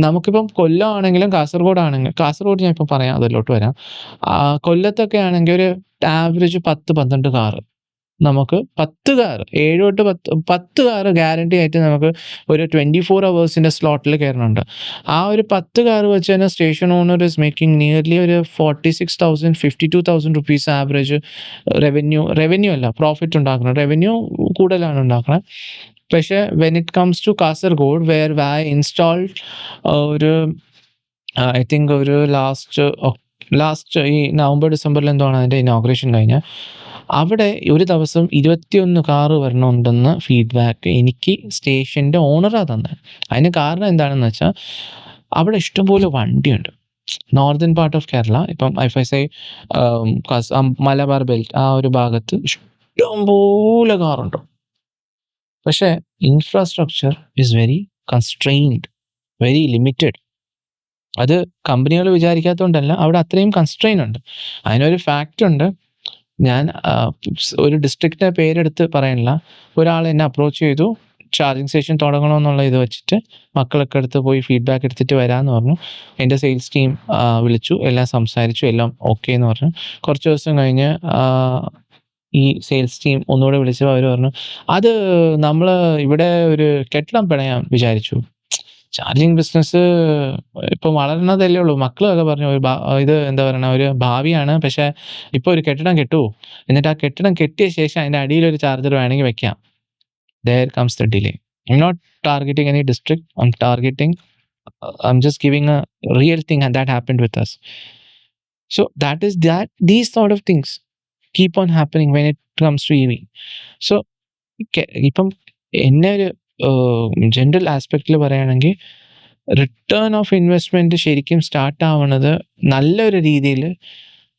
നമുക്കിപ്പം കൊല്ലം ആണെങ്കിലും കാസർഗോഡ് ഞാൻ ഇപ്പം പറയാം, അതിലോട്ട് വരാം. കൊല്ലത്തൊക്കെ ആണെങ്കിൽ ഒരു ആവറേജ് 10-12 കാറ് നമുക്ക് 10 കാർ 7 തൊട്ട് 10 കാർ ഗ്യാരണ്ടി ആയിട്ട് നമുക്ക് ഒരു 24 അവേഴ്സിൻ്റെ സ്ലോട്ടിൽ കയറുന്നുണ്ട്. ആ ഒരു 10 കാർ വെച്ച് തന്നെ station owner is making nearly ഒരു 46,000 52,000 റുപ്പീസ് ആവറേജ് റവന്യൂ അല്ല പ്രോഫിറ്റ് ഉണ്ടാക്കണം. റവന്യൂ കൂടുതലാണ് ഉണ്ടാക്കുന്നത്. പക്ഷേ when it comes to Kasaragod where വായ ഇൻസ്റ്റാൾഡ് ഒരു ഐ തിങ്ക് ഒരു ലാസ്റ്റ് ഈ നവംബർ ഡിസംബറിൽ എന്താണ് അതിൻ്റെ ഇനോഗ്രേഷൻ കഴിഞ്ഞാൽ അവിടെ ഒരു ദിവസം 21 കാറ് വരണമുണ്ടെന്ന് ഫീഡ്ബാക്ക് എനിക്ക് സ്റ്റേഷൻ്റെ ഓണറാണ് തന്നെ. അതിന് കാരണം എന്താണെന്ന് വെച്ചാൽ അവിടെ ഇഷ്ടംപോലെ വണ്ടിയുണ്ട്. നോർത്തേൺ പാർട്ട് ഓഫ് കേരള, ഇപ്പം FSI മലബാർ ബെൽറ്റ് ആ ഒരു ഭാഗത്ത് ഇഷ്ടംപോലെ കാറുണ്ട്. പക്ഷേ infrastructure is very constrained, very limited. അത് കമ്പനികൾ വിചാരിക്കാത്തതുകൊണ്ടല്ല, അവിടെ അത്രയും കൺസ്ട്രെയിൻ ഉണ്ട്. അതിനൊരു ഫാക്റ്റ് ഉണ്ട്. ഞാൻ ഒരു ഡിസ്ട്രിക്റ്റിൻ്റെ പേരെടുത്ത് പറയണില്ല. ഒരാൾ എന്നെ അപ്രോച്ച് ചെയ്തു, ചാർജിങ് സ്റ്റേഷൻ തുടങ്ങണമെന്നുള്ള ഇത് വെച്ചിട്ട് മക്കളൊക്കെ അടുത്ത് പോയി ഫീഡ്ബാക്ക് എടുത്തിട്ട് വരാമെന്ന് പറഞ്ഞു. എൻ്റെ സെയിൽസ് ടീം വിളിച്ചു, എല്ലാം സംസാരിച്ചു, എല്ലാം ഓക്കെ എന്ന് പറഞ്ഞു. കുറച്ച് ദിവസം കഴിഞ്ഞ് ഈ സെയിൽസ് ടീം ഒന്നുകൂടെ വിളിച്ചപ്പോൾ അവർ പറഞ്ഞു, അത് നമ്മൾ ഇവിടെ ഒരു കെട്ടിടം പണിയാൻ വിചാരിച്ചു. ചാർജിങ് ബിസിനസ് ഇപ്പം വളരണതല്ലേ ഉള്ളൂ. മക്കളൊക്കെ പറഞ്ഞു ഇത് എന്താ പറയുക ഒരു ഭാവിയാണ്, പക്ഷേ ഇപ്പോൾ ഒരു കെട്ടിടം കെട്ടുമോ, എന്നിട്ട് ആ കെട്ടിടം കെട്ടിയ ശേഷം അതിൻ്റെ അടിയിലൊരു ചാർജർ വേണമെങ്കിൽ വെക്കാം. There comes the delay. I'm not targeting any district. I'm just giving a real thing and that happened with us. So these sort of things keep on happening when it comes to EV. So ഇപ്പം എന്നെ ഒരു general ആസ്പെക്റ്റിൽ പറയുകയാണെങ്കിൽ return of investment ശരിക്കും start ആവുന്നത് നല്ലൊരു രീതിയിൽ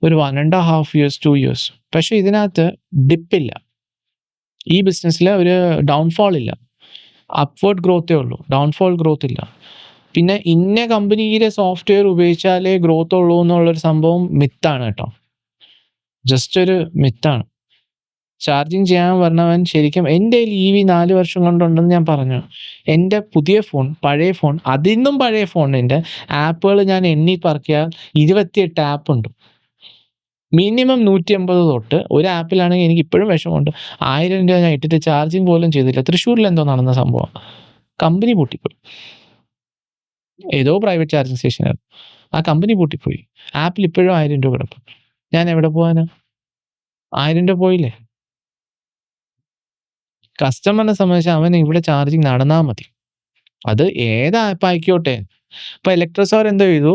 ഒരു 1.5 years 2 years. പക്ഷേ ഇതിനകത്ത് ഡിപ്പില്ല. ഈ ബിസിനസ്സിൽ ഒരു ഡൗൺഫോൾ ഇല്ല, അപ്വേർഡ് ഗ്രോത്തേ ഉള്ളൂ, ഡൗൺഫോൾ ഗ്രോത്ത് ഇല്ല. പിന്നെ ഇന്ന കമ്പനിയിലെ സോഫ്റ്റ്വെയർ ഉപയോഗിച്ചാലേ ഗ്രോത്ത് ഉള്ളൂ എന്നുള്ളൊരു സംഭവം മിത്താണ് കേട്ടോ, ജസ്റ്റ് ഒരു മിത്താണ്. ചാർജിങ് ചെയ്യാൻ പറഞ്ഞവൻ ശരിക്കും എൻ്റെ EV 4 വർഷം കൊണ്ടുണ്ടെന്ന് ഞാൻ പറഞ്ഞു. എൻ്റെ പുതിയ ഫോൺ, പഴയ ഫോൺ, അതിന്നും പഴയ ഫോണിൻ്റെ ആപ്പുകൾ ഞാൻ എണ്ണി പറക്കിയാൽ 28 ആപ്പുണ്ട്. മിനിമം 150 തൊട്ട് ഒരു ആപ്പിലാണെങ്കിൽ എനിക്ക് ഇപ്പോഴും വിഷമമുണ്ട്. 1000 രൂപ ഞാൻ ഇട്ടിട്ട് ചാർജിങ് പോലും ചെയ്തില്ല. തൃശ്ശൂരിൽ എന്തോ നടന്ന സംഭവം, കമ്പനി പൂട്ടിപ്പോയി. ഏതോ പ്രൈവറ്റ് ചാർജിങ് സ്റ്റേഷനായിരുന്നു, ആ കമ്പനി പൂട്ടിപ്പോയി. ആപ്പിൽ ഇപ്പോഴും 1000 രൂപ കിടക്കും. ഞാൻ എവിടെ പോകാനാ? 1000 രൂപ പോയില്ലേ. കസ്റ്റമറിനെ സംബന്ധിച്ച് അവന് ഇവിടെ ചാർജിങ് നടന്നാൽ മതി, അത് ഏത് ആപ്പ് ആയിക്കോട്ടെ. ഇപ്പോൾ ഇലക്ട്രസോർ എന്തോ ചെയ്തു,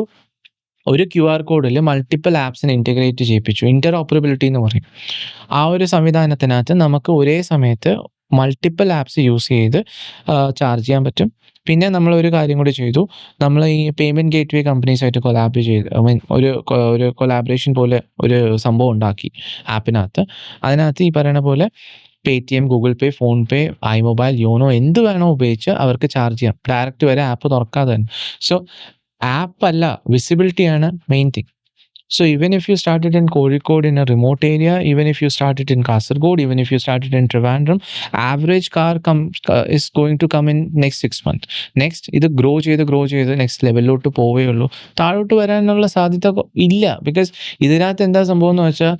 ഒരു QR കോഡിൽ മൾട്ടിപ്പിൾ ആപ്സിനെ ഇൻറ്റഗ്രേറ്റ് ചെയ്യിപ്പിച്ചു. ഇൻ്റർഓപ്പറബിലിറ്റി എന്ന് പറയും. ആ ഒരു സംവിധാനത്തിനകത്ത് നമുക്ക് ഒരേ സമയത്ത് മൾട്ടിപ്പിൾ ആപ്സ് യൂസ് ചെയ്ത് ചാർജ് ചെയ്യാൻ പറ്റും. പിന്നെ നമ്മളൊരു കാര്യം കൂടി ചെയ്തു, നമ്മൾ ഈ പേയ്മെൻറ്റ് ഗേറ്റ് വേ കമ്പനീസായിട്ട് കൊലാബ് ചെയ്ത് ഒരു കൊലാബറേഷൻ പോലെ ഒരു സംഭവം ഉണ്ടാക്കി ആപ്പിനകത്ത്. അതിനകത്ത് ഈ പറയുന്ന പോലെ Paytm, Google Pay, PhonePe, iMobile, YONO എന്ത് വേണോ ഉപയോഗിച്ച് അവർക്ക് ചാർജ് ചെയ്യാം, ഡയറക്റ്റ് വരെ ആപ്പ് തുറക്കാതെ തന്നെ. സോ ആപ്പ് അല്ല, വിസിബിലിറ്റിയാണ് main thing. So even if you started in Kozhikode in a remote area, even if you started in Kasaragod, even if you started in Trivandrum, average car is going to come in next 6 months. Next ഇത് grow ചെയ്ത് next ലെവലിലോട്ട് പോവേ ഉള്ളൂ. താഴോട്ട് വരാനുള്ള സാധ്യത ഇല്ല. Because ഇതിനകത്ത് എന്താ സംഭവം എന്ന് വെച്ചാൽ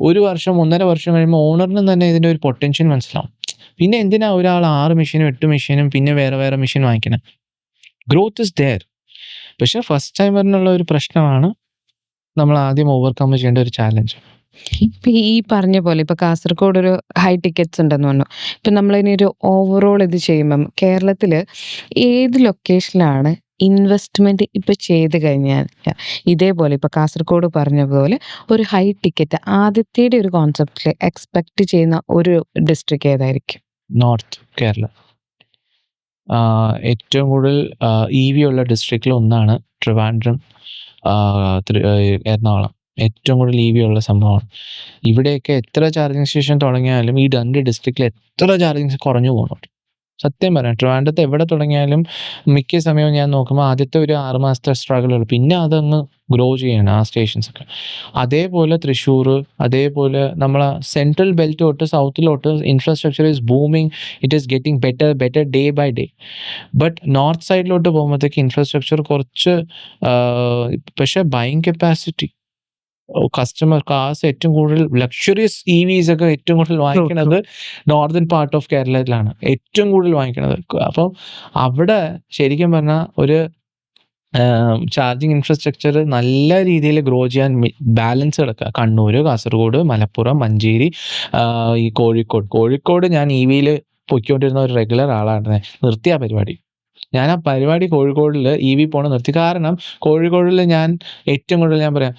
ഒരു വർഷം 1.5 വർഷം കഴിയുമ്പോൾ ഓണറിന് തന്നെ ഇതിൻ്റെ ഒരു പൊട്ടൻഷ്യൽ മനസ്സിലാവും. പിന്നെ എന്തിനാ ഒരാൾ 6 മെഷീനും 8 മെഷീനും പിന്നെ വേറെ മെഷീൻ വാങ്ങിക്കണം? Growth is there. പക്ഷേ ഫസ്റ്റ് ടൈമറിനുള്ള ഒരു പ്രശ്നമാണ് നമ്മൾ ആദ്യം ഓവർകം ചെയ്യേണ്ട ഒരു ചാലഞ്ച്. ഇപ്പം ഈ പറഞ്ഞ പോലെ ഇപ്പോൾ കാസർഗോഡ് ഒരു ഹൈ ടിക്കറ്റ്സ് ഉണ്ടെന്ന് പറഞ്ഞു. ഇപ്പം നമ്മളിനി ഒരു ഓവറോൾ ഇത് ചെയ്യുമ്പം കേരളത്തിൽ ഏത് ലൊക്കേഷനിലാണ് ഇൻവെസ്റ്റ്മെൻറ്റ് ഇപ്പോൾ ചെയ്ത് കഴിഞ്ഞാൽ ഇതേപോലെ ഇപ്പോൾ കാസർഗോഡ് പറഞ്ഞ പോലെ ഒരു ഹൈ ടിക്കറ്റ് ആദ്യത്തെ ഒരു കോൺസെപ്റ്റിൽ എക്സ്പെക്റ്റ് ചെയ്യുന്ന ഒരു ഡിസ്ട്രിക്ട് ഏതായിരിക്കും? നോർത്ത് കേരള. ഏറ്റവും കൂടുതൽ EV ഉള്ള ഡിസ്ട്രിക്റ്റിൽ ഒന്നാണ് ട്രിവാൻഡ്രം, എറണാകുളം. ഏറ്റവും കൂടുതൽ EV ഉള്ള സംഭവമാണ്. ഇവിടെയൊക്കെ എത്ര ചാർജിങ് സ്റ്റേഷൻ തുടങ്ങിയാലും ഈ 2 ഡിസ്ട്രിക്റ്റിൽ എത്ര ചാർജിങ് കുറഞ്ഞു പോകുന്നുണ്ട്. സത്യം പറയാം, ട്രിവാൻഡ്രത്ത് എവിടെ തുടങ്ങിയാലും മിക്ക സമയവും ഞാൻ നോക്കുമ്പോൾ ആദ്യത്തെ ഒരു 6 മാസത്തെ സ്ട്രഗിൾ ഉള്ളൂ, പിന്നെ അതങ്ങ് ഗ്രോ ചെയ്യണം ആ സ്റ്റേഷൻസൊക്കെ. അതേപോലെ തൃശ്ശൂർ, അതേപോലെ നമ്മളെ സെൻട്രൽ ബെൽറ്റ് തൊട്ട് സൗത്തിലോട്ട് infrastructure is booming, it is getting better day by day. But north സൈഡിലോട്ട് പോകുമ്പോഴത്തേക്ക് ഇൻഫ്രാസ്ട്രക്ചർ കുറച്ച്, പക്ഷേ ബൈയിങ് കപ്പാസിറ്റി കസ്റ്റമർ കാർസ് ഏറ്റവും കൂടുതൽ ലക്ഷറിയസ് EVs ഒക്കെ ഏറ്റവും കൂടുതൽ വാങ്ങിക്കുന്നത് നോർത്തേൺ പാർട്ട് ഓഫ് കേരളത്തിലാണ് ഏറ്റവും കൂടുതൽ വാങ്ങിക്കുന്നത്. അപ്പം അവിടെ ശരിക്കും പറഞ്ഞാൽ ഒരു ചാർജിങ് ഇൻഫ്രാസ്ട്രക്ചർ നല്ല രീതിയിൽ ഗ്രോ ചെയ്യാൻ ബാലൻസ് കിടക്കുക. കണ്ണൂർ, കാസർഗോഡ്, മലപ്പുറം, മഞ്ചേരി, ഈ കോഴിക്കോട് ഞാൻ EVയിൽ പൊയ്ക്കൊണ്ടിരുന്ന ഒരു റെഗുലർ ആളാണ്. നിർത്തിയ പരിപാടി. ഞാൻ ആ പരിപാടി കോഴിക്കോടിൽ EV പോണ നിർത്തി. കാരണം കോഴിക്കോടിൽ ഞാൻ ഏറ്റവും കൂടുതൽ ഞാൻ പറയാം,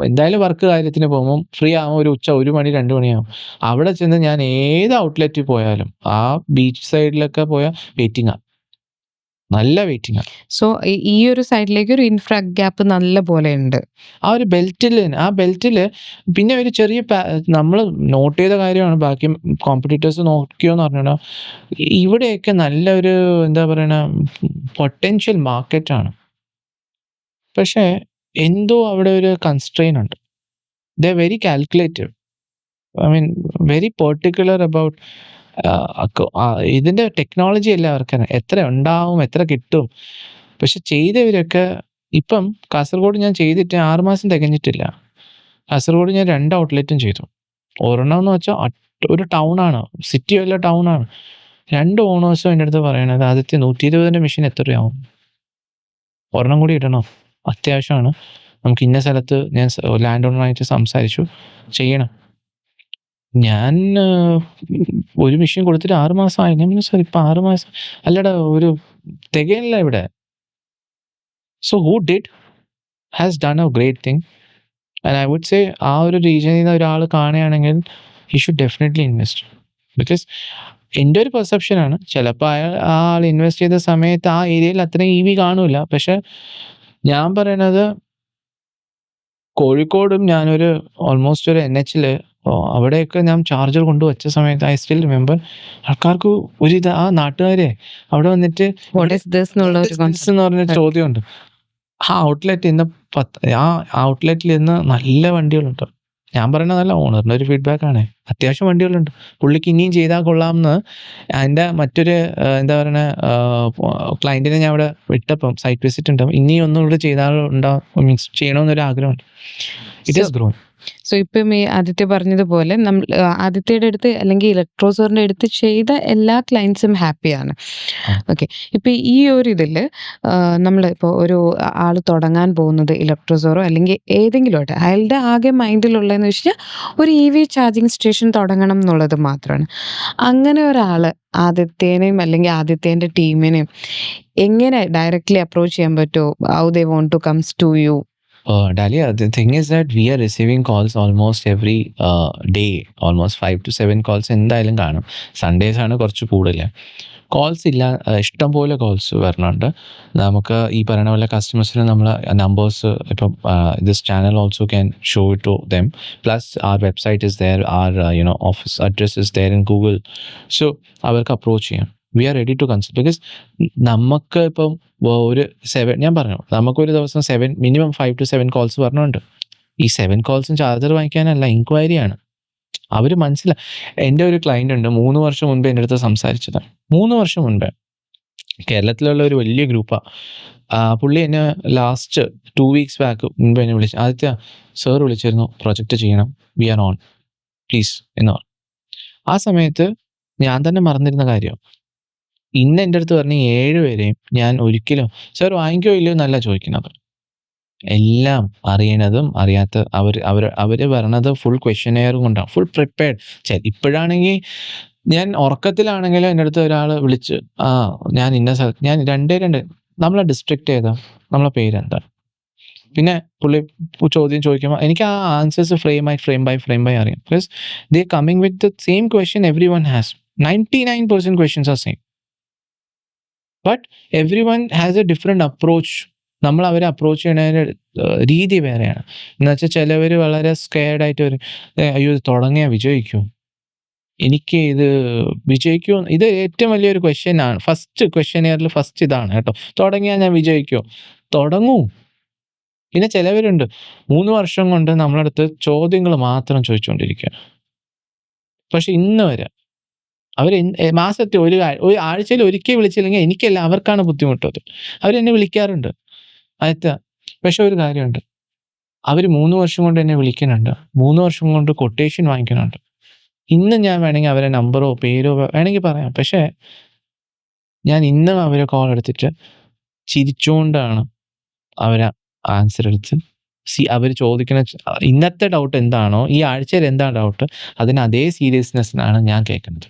എന്തായാലും വർക്ക് കാര്യത്തിന് പോകുമ്പോൾ ഫ്രീ ആകുമ്പോൾ ഒരു ഉച്ച 1 മണി 2 മണിയാകും. അവിടെ ചെന്ന് ഞാൻ ഏത് ഔട്ട്ലെറ്റിൽ പോയാലും ആ ബീച്ച് സൈഡിലൊക്കെ പോയാൽ വെയിറ്റിംഗാണ്, നല്ല വെയിറ്റിംഗാണ്. സോ ഈ ഒരു സൈഡിലേക്ക് ഒരു ഇൻഫ്രാ ഗ്യാപ്പ് നല്ല പോലെ ഉണ്ട്. ആ ഒരു ബെൽറ്റിൽ പിന്നെ ഒരു ചെറിയ നമ്മൾ നോട്ട് ചെയ്ത കാര്യമാണ്, ബാക്കി കോമ്പറ്റീറ്റേഴ്സ് നോക്കിയോന്ന് പറഞ്ഞാൽ ഇവിടെയൊക്കെ നല്ലൊരു എന്താ പറയണ പൊട്ടൻഷ്യൽ മാർക്കറ്റാണ്. പക്ഷേ എന്തോ അവിടെ ഒരു കൺസ്ട്രെയിൻ ഉണ്ട്. ദേ very calculative, I mean very particular about ഇതിൻ്റെ ടെക്നോളജി എല്ലാവർക്കും എത്ര ഉണ്ടാവും, എത്ര കിട്ടും. പക്ഷെ ചെയ്തവരൊക്കെ ഇപ്പം കാസർഗോഡ് ഞാൻ ചെയ്തിട്ട് 6 മാസം തികഞ്ഞിട്ടില്ല. കാസർഗോഡ് ഞാൻ 2 ഔട്ട്ലെറ്റും ചെയ്തു. ഒരെണ്ണം എന്ന് വെച്ചാൽ ഒരു ടൗണാണ്, സിറ്റി വല്ല ടൗണാണ്. 2 ഓണേഴ്സും എൻ്റെ അടുത്ത് പറയണത് ആദ്യത്തെ 120ൻ്റെ മെഷീൻ എത്രയാവും, ഒരെണ്ണം കൂടി ഇടണം, അത്യാവശ്യമാണ്, നമുക്ക് ഇന്ന സ്ഥലത്ത് ഞാൻ ലാൻഡ് ഓണറായിട്ട് സംസാരിച്ചു, ചെയ്യണം. ഞാൻ ഒരു മെഷീൻ കൊടുത്തിട്ട് 6 മാസമായി. ഞാൻ പറഞ്ഞു സാർ ഇപ്പം 6 മാസം അല്ലടാ, ഒരു തികയില്ല ഇവിടെ. So who did has done a great thing. And I would say ആ ഒരു റീജിയനിൽ നിന്ന് ഒരാൾ കാണുകയാണെങ്കിൽ he should definitely invest. Because എൻ്റെ ഒരു പെർസെപ്ഷനാണ്, ചിലപ്പോൾ ആ ആൾ ഇൻവെസ്റ്റ് ചെയ്ത സമയത്ത് ആ ഏരിയയിൽ അത്രയും EV കാണില്ല. പക്ഷെ ഞാൻ പറയണത് കോഴിക്കോടും ഞാനൊരു ഓൾമോസ്റ്റ് ഒരു NHൽ അവിടെയൊക്കെ ഞാൻ ചാർജർ കൊണ്ടുവച്ച സമയത്ത് ഐ സ്റ്റിൽ റിമെമ്പർ ആൾക്കാർക്ക് ഒരിത്, ആ നാട്ടുകാരെ അവിടെ വന്നിട്ട് വാട്ട് ഈസ് ദിസ് എന്നുള്ള ഒരു എന്ന് പറഞ്ഞ ചോദ്യമുണ്ട്. ആ ഔട്ട്ലെറ്റ് ഇന്ന് ആ ഔട്ട്ലെറ്റിൽ ഇന്ന് നല്ല വണ്ടികളുണ്ട്. ഞാൻ പറയണതല്ല, ഓണറിൻ്റെ ഒരു ഫീഡ്ബാക്കാണ്. അത്യാവശ്യം വണ്ടികളുണ്ട്. പുള്ളിക്ക് ഇനിയും ചെയ്താൽ കൊള്ളാമെന്ന് എൻ്റെ മറ്റൊരു എന്താ പറയണ ക്ലയൻറ്റിനെ ഞാൻ അവിടെ വിട്ടപ്പം സൈറ്റ് വിസിറ്റ് ഉണ്ടാവും, ഇനിയും ഒന്നുകൂടെ ചെയ്താൽ മീൻസ് ചെയ്യണമെന്നൊരു ആഗ്രഹമുണ്ട്. It is growing. സോ ഇപ്പം ഈ ആദിത്യ പറഞ്ഞതുപോലെ നമ്മൾ ആദിത്യയുടെ അടുത്ത് അല്ലെങ്കിൽ ഇലക്ട്രോസറിൻ്റെ അടുത്ത് ചെയ്ത എല്ലാ ക്ലയൻസും ഹാപ്പിയാണ്. ഓക്കെ, ഇപ്പം ഈ ഒരു ഇതിൽ നമ്മളിപ്പോൾ ഒരു ആൾ തുടങ്ങാൻ പോകുന്നത് ഇലക്ട്രോസറോ അല്ലെങ്കിൽ ഏതെങ്കിലും ആയിട്ട് അയാളുടെ ആകെ മൈൻഡിലുള്ളതെന്ന് വെച്ച് കഴിഞ്ഞാൽ ഒരു EV ചാർജിങ് സ്റ്റേഷൻ തുടങ്ങണം എന്നുള്ളത് മാത്രമാണ്. അങ്ങനെ ഒരാൾ ആദിത്യനെയും അല്ലെങ്കിൽ ആദിത്യൻ്റെ ടീമിനെയും എങ്ങനെ ഡയറക്റ്റ്ലി അപ്രോച്ച് ചെയ്യാൻ പറ്റുമോ? How they want to comes to you? Dalia, the thing is that we are receiving calls almost every day, almost 5 to 7 calls എന്തായാലും കാണും. സൺഡേസ് ആണ് കുറച്ച് കൂടുതൽ. കോൾസ് ഇല്ല, ഇഷ്ടംപോലെ കോൾസ് വരണുണ്ട്. നമുക്ക് ഈ പറയുന്ന പോലെ കസ്റ്റമേഴ്സിന് നമ്മൾ നമ്പേഴ്സ് ഇപ്പം this channel also can show it to them. Plus our website is there, our office address is there in Google. So അവർക്ക് അപ്രോച്ച് ചെയ്യാം. We are ready to consider. Because നമുക്ക് ഇപ്പം ഒരു 7, ഞാൻ പറഞ്ഞു, നമുക്കൊരു ദിവസം മിനിമം 5 to 7 കോൾസ് പറഞ്ഞുണ്ട്. ഈ 7 കോൾസും ചാർജർ വാങ്ങിക്കാനല്ല, ഇൻക്വയറിയാണ്. അവർ എൻ്റെ ഒരു ക്ലയൻ്റ് ഉണ്ട്, 3 വർഷം മുൻപേ എൻ്റെ അടുത്ത് സംസാരിച്ചത്. 3 വർഷം മുൻപേ കേരളത്തിലുള്ള ഒരു വലിയ ഗ്രൂപ്പാണ്. പുള്ളി എന്നെ ലാസ്റ്റ് 2 weeks ബാക്ക് മുൻപ് എന്നെ വിളിച്ചു, ആദ്യത്തെ സാർ വിളിച്ചിരുന്നു, പ്രൊജക്റ്റ് ചെയ്യണം, വി ആർ ഓൺ പ്ലീസ് എന്ന് പറഞ്ഞു. ആ സമയത്ത് ഞാൻ തന്നെ മറന്നിരുന്ന കാര്യം, ഇന്ന് എൻ്റെ അടുത്ത് പറഞ്ഞ 7 പേരെയും ഞാൻ ഒരിക്കലും സാർ വാങ്ങിക്കോ ഇല്ലയോ എന്നല്ല ചോദിക്കുന്നത്. എല്ലാം അറിയണതും അറിയാത്ത അവർ പറഞ്ഞത് ഫുൾ ക്വസ്റ്റ്യനെയറും കൊണ്ടാണ്, ഫുൾ പ്രിപ്പയർഡ്. ഇപ്പോഴാണെങ്കിൽ ഞാൻ ഉറക്കത്തിലാണെങ്കിലും എൻ്റെ അടുത്ത് ഒരാൾ വിളിച്ച്, ഞാൻ ഇന്ന സ്ഥലത്ത്, ഞാൻ 2 നമ്മളെ ഡിസ്ട്രിക്റ്റ് ഏതാ, നമ്മളെ പേരെന്താ, പിന്നെ പുള്ളി ചോദ്യം ചോദിക്കുമ്പോൾ എനിക്ക് ആ ആൻസേഴ്സ് ഫ്രെയിം ബൈ അറിയാം. Because they coming with the same question every one has. 99% questions are same, but every one has A different approach. നമ്മൾ അവരെ അപ്രോച്ച് ചെയ്യുന്നതിൻ്റെ രീതി വേറെയാണ്. എന്നുവെച്ചാൽ ചിലവർ വളരെ സ്കെയർഡായിട്ട് വരും, അയ്യോ ഇത് തുടങ്ങിയാൽ വിജയിക്കുമോ, എനിക്ക് ഇത് വിജയിക്കുമോ. ഇത് ഏറ്റവും വലിയൊരു ക്വസ്റ്റ്യനാണ്. ഫസ്റ്റ് ക്വസ്റ്റ്യനെയറിൽ ഫസ്റ്റ് ഇതാണ് കേട്ടോ, തുടങ്ങിയാൽ ഞാൻ വിജയിക്കുമോ. തുടങ്ങൂ. പിന്നെ ചിലവരുണ്ട് 3 വർഷം കൊണ്ട് നമ്മളടുത്ത് ചോദ്യങ്ങൾ മാത്രം ചോദിച്ചുകൊണ്ടിരിക്കുക. പക്ഷെ ഇന്ന് വരെ അവർ മാസത്തിൽ ഒരു ആഴ്ചയിൽ ഒരിക്കൽ വിളിച്ചില്ലെങ്കിൽ എനിക്കല്ല, അവർക്കാണ് ബുദ്ധിമുട്ടത്. അവരെന്നെ വിളിക്കാറുണ്ട് ആദ്യത്തെ. പക്ഷെ ഒരു കാര്യമുണ്ട്, അവർ 3 വർഷം കൊണ്ട് എന്നെ വിളിക്കുന്നുണ്ട്. 3 വർഷം കൊണ്ട് കൊട്ടേഷൻ വാങ്ങിക്കുന്നുണ്ട്. ഇന്ന് ഞാൻ വേണമെങ്കിൽ അവരെ നമ്പറോ പേരോ വേണമെങ്കിൽ പറയാം. പക്ഷേ ഞാൻ ഇന്നും അവരെ കോൾ എടുത്തിട്ട് ചിരിച്ചുകൊണ്ടാണ് അവരെ ആൻസർ എടുത്ത് അവർ ചോദിക്കുന്ന ഇന്നത്തെ ഡൗട്ട് എന്താണോ, ഈ ആഴ്ചയിൽ എന്താ ഡൗട്ട്, അതിന് അതേ സീരിയസ്നെസ്സിനാണ് ഞാൻ കേൾക്കുന്നത്.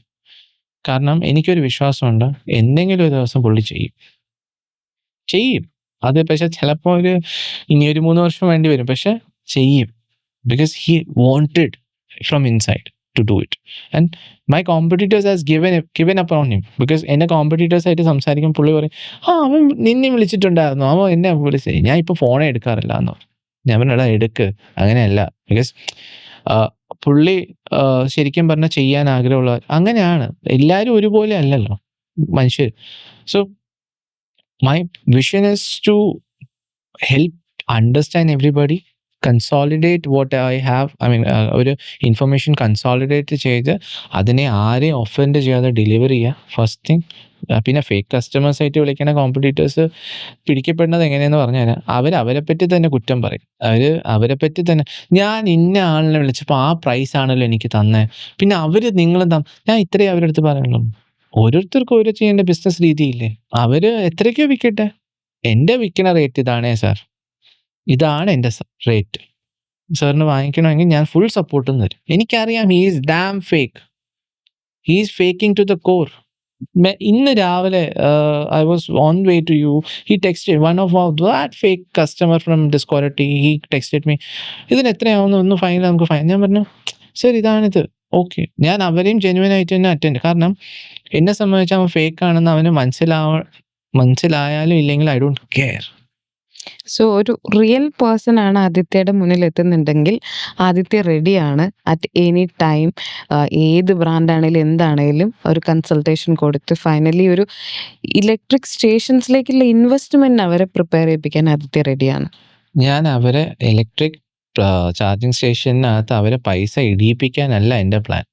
കാരണം എനിക്കൊരു വിശ്വാസമുണ്ട്, എന്തെങ്കിലും ഒരു ദിവസം പുള്ളി ചെയ്യും. അത് പക്ഷേ ചിലപ്പോൾ ഇനി ഒരു 3 വർഷം വേണ്ടി വരും. പക്ഷേ ചെയ്യും. Because he wanted from inside to do it. And my competitors has given up on him. Because എൻ്റെ കോമ്പറ്റീറ്റേഴ്സായിട്ട് സംസാരിക്കും, പുള്ളി പറയും, അവൻ നിന്നെ വിളിച്ചിട്ടുണ്ടായിരുന്നു, അവൻ എന്നെ വിളിച്ചേ, ഞാൻ ഇപ്പോൾ ഫോണേ എടുക്കാറില്ല എന്നോ. ഞാൻ പറഞ്ഞടാ എടുക്ക്, അങ്ങനെയല്ല. ബിക്കോസ് പുള്ളി ശരിക്കും പറഞ്ഞാൽ ചെയ്യാൻ ആഗ്രഹമുള്ളവർ അങ്ങനെയാണ്. എല്ലാവരും ഒരുപോലെ അല്ലല്ലോ മനുഷ്യർ. So my vision is to help understand everybody, consolidate what I have. I mean, ഒരു ഇൻഫർമേഷൻ കൺസോളിഡേറ്റ് ചെയ്ത് അതിനെ ആരെയും ഒഫൻഡ് ചെയ്യാതെ ഡെലിവർ ചെയ്യുക, ഫസ്റ്റ് തിങ്. പിന്നെ ഫേക്ക് കസ്റ്റമേഴ്സായിട്ട് വിളിക്കുന്ന കോമ്പറ്റീറ്റേഴ്സ് പിടിക്കപ്പെടുന്നത് എങ്ങനെയെന്ന് പറഞ്ഞാൽ അവരെ പറ്റി തന്നെ കുറ്റം പറയും. അവരെ പറ്റി തന്നെ, ഞാൻ ഇന്ന ആളിനെ വിളിച്ചപ്പോൾ ആ പ്രൈസ് ആണല്ലോ എനിക്ക് തന്നെ, പിന്നെ നിങ്ങൾ ഞാൻ ഇത്രയും അവരുടെ അടുത്ത് പറയുള്ളൂ. ഓരോരുത്തർക്കും ഓരോ ചെയ്യേണ്ട ബിസിനസ് രീതിയില്ലേ. അവര് എത്രയ്ക്കോ വിൽക്കട്ടെ, എൻ്റെ വിൽക്കുന്ന റേറ്റ് ഇതാണേ സാർ, ഇതാണ് എൻ്റെ റേറ്റ്, സാറിന് വാങ്ങിക്കണമെങ്കിൽ ഞാൻ ഫുൾ സപ്പോർട്ടും തരും. എനിക്കറിയാം he is damn fake, he is faking to the core. ഇന്ന് രാവിലെ I was on way to you, he texted one of that fake customer from disquality. He texted me, ഇതിന് എത്രയാവുന്നു, ഒന്ന് ഫൈനൽ നമുക്ക് ഫൈൻ. ഞാൻ പറഞ്ഞു സർ ഇതാണിത്. ഓക്കെ, ഞാൻ അവരെയും ജെന്യുവൻ ആയിട്ട് തന്നെ അറ്റൻഡ്. കാരണം എന്നെ സംബന്ധിച്ച് അവൻ ഫേക്ക് ആണെന്ന് അവന് മനസ്സിലായാലും ഇല്ലെങ്കിൽ ഐ ഡോണ്ട് കെയർ. സോ ഒരു റിയൽ പേഴ്സൺ ആണ് ആദിത്യയുടെ മുന്നിൽ എത്തുന്നുണ്ടെങ്കിൽ ആദിത്യ റെഡിയാണ് അറ്റ് എനി ടൈം. ഏത് ബ്രാൻഡാണേലും എന്താണേലും ഒരു കൺസൾട്ടേഷൻ കൊടുത്ത് ഫൈനലി ഒരു ഇലക്ട്രിക് സ്റ്റേഷൻസിലേക്കുള്ള ഇൻവെസ്റ്റ്മെൻറ്റിന് അവരെ പ്രിപ്പയർ ചെയ്യിപ്പിക്കാൻ ആദിത്യ റെഡിയാണ്. ഞാൻ അവരെ ഇലക്ട്രിക് ചാർജിങ് സ്റ്റേഷനകത്ത് അവരെ പൈസ ഇടിയിപ്പിക്കാനല്ല എൻ്റെ പ്ലാൻ.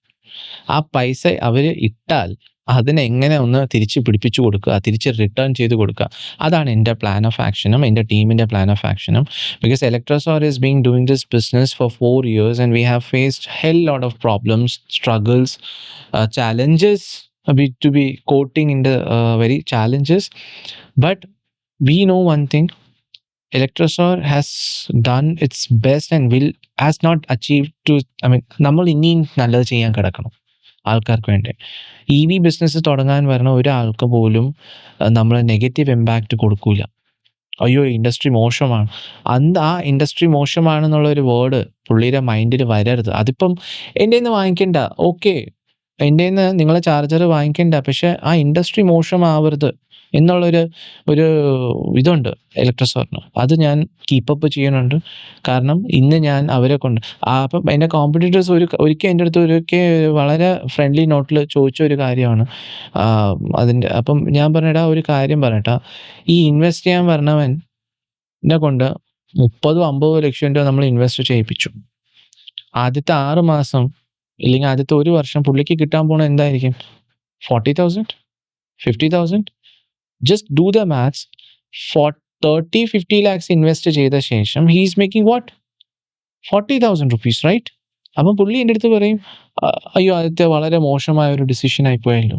ആ പൈസ അവർ ഇട്ടാൽ അതിനെങ്ങനെ ഒന്ന് തിരിച്ച് പിടിപ്പിച്ചു കൊടുക്കുക, തിരിച്ച് റിട്ടേൺ ചെയ്ത് കൊടുക്കുക, അതാണ് എൻ്റെ പ്ലാൻ ഓഫ് ആക്ഷനും എൻ്റെ ടീമിൻ്റെ പ്ലാൻ ഓഫ് ആക്ഷനും. Because Electrosor is being doing this business for 4 years and we have faced hell lot of problems, struggles, challenges, to be quoting in the very challenges. But we know one thing, Electrosor has done its best and has not achieved to, നമ്മൾ ഇനിയും നല്ലത് ചെയ്യാൻ കിടക്കണം ആൾക്കാർക്ക് വേണ്ടി. EV business തുടങ്ങാൻ വരുന്ന ഒരാൾക്ക് പോലും നമ്മൾ നെഗറ്റീവ് ഇമ്പാക്റ്റ് കൊടുക്കൂല. അയ്യോ ഇൻഡസ്ട്രി മോശമാണ്, ആ ഇൻഡസ്ട്രി മോശമാണെന്നുള്ളൊരു വേർഡ് പുള്ളിയുടെ മൈൻഡിൽ വരരുത്. അതിപ്പം എൻ്റെ നിന്ന് വാങ്ങിക്കണ്ട, ഓക്കെ, എൻ്റെ നിന്ന് നിങ്ങൾ ചാർജർ വാങ്ങിക്കണ്ട, പക്ഷെ ആ ഇൻഡസ്ട്രി മോശമാവരുത് എന്നുള്ളൊരു ഇതുണ്ട് Electrosorന്. അത് ഞാൻ കീപ്പപ്പ് ചെയ്യുന്നുണ്ട്. കാരണം ഇന്ന് ഞാൻ അവരെ കൊണ്ട് അപ്പം എൻ്റെ കോമ്പറ്റീറ്റേഴ്സ് ഒരിക്കൽ എൻ്റെ അടുത്ത് വളരെ ഫ്രണ്ട്ലി നോട്ടിൽ ചോദിച്ച ഒരു കാര്യമാണ് അതിൻ്റെ. അപ്പം ഞാൻ പറഞ്ഞിടാ ഒരു കാര്യം പറയട്ടാ, ഈ ഇൻവെസ്റ്റ് ചെയ്യാൻ പറഞ്ഞവനെ കൊണ്ട് 30-50 ലക്ഷം രൂപ നമ്മൾ ഇൻവെസ്റ്റ് ചെയ്യിപ്പിച്ചു. ആദ്യത്തെ 6 മാസം ഇല്ലെങ്കിൽ ആദ്യത്തെ 1 വർഷം പുള്ളിക്ക് കിട്ടാൻ പോണ എന്തായിരിക്കും? 40,000, 50,000. Just do the maths. For 30-50 lakhs invest ചെയ്ത ശേഷം he is making what? 40,000 rupees, right? അപ്പം പുള്ളി എൻ്റെ അടുത്ത് പറയും, അയ്യോ ആദിത്യ വളരെ മോശമായ ഒരു ഡിസിഷൻ ആയിപ്പോയല്ലോ,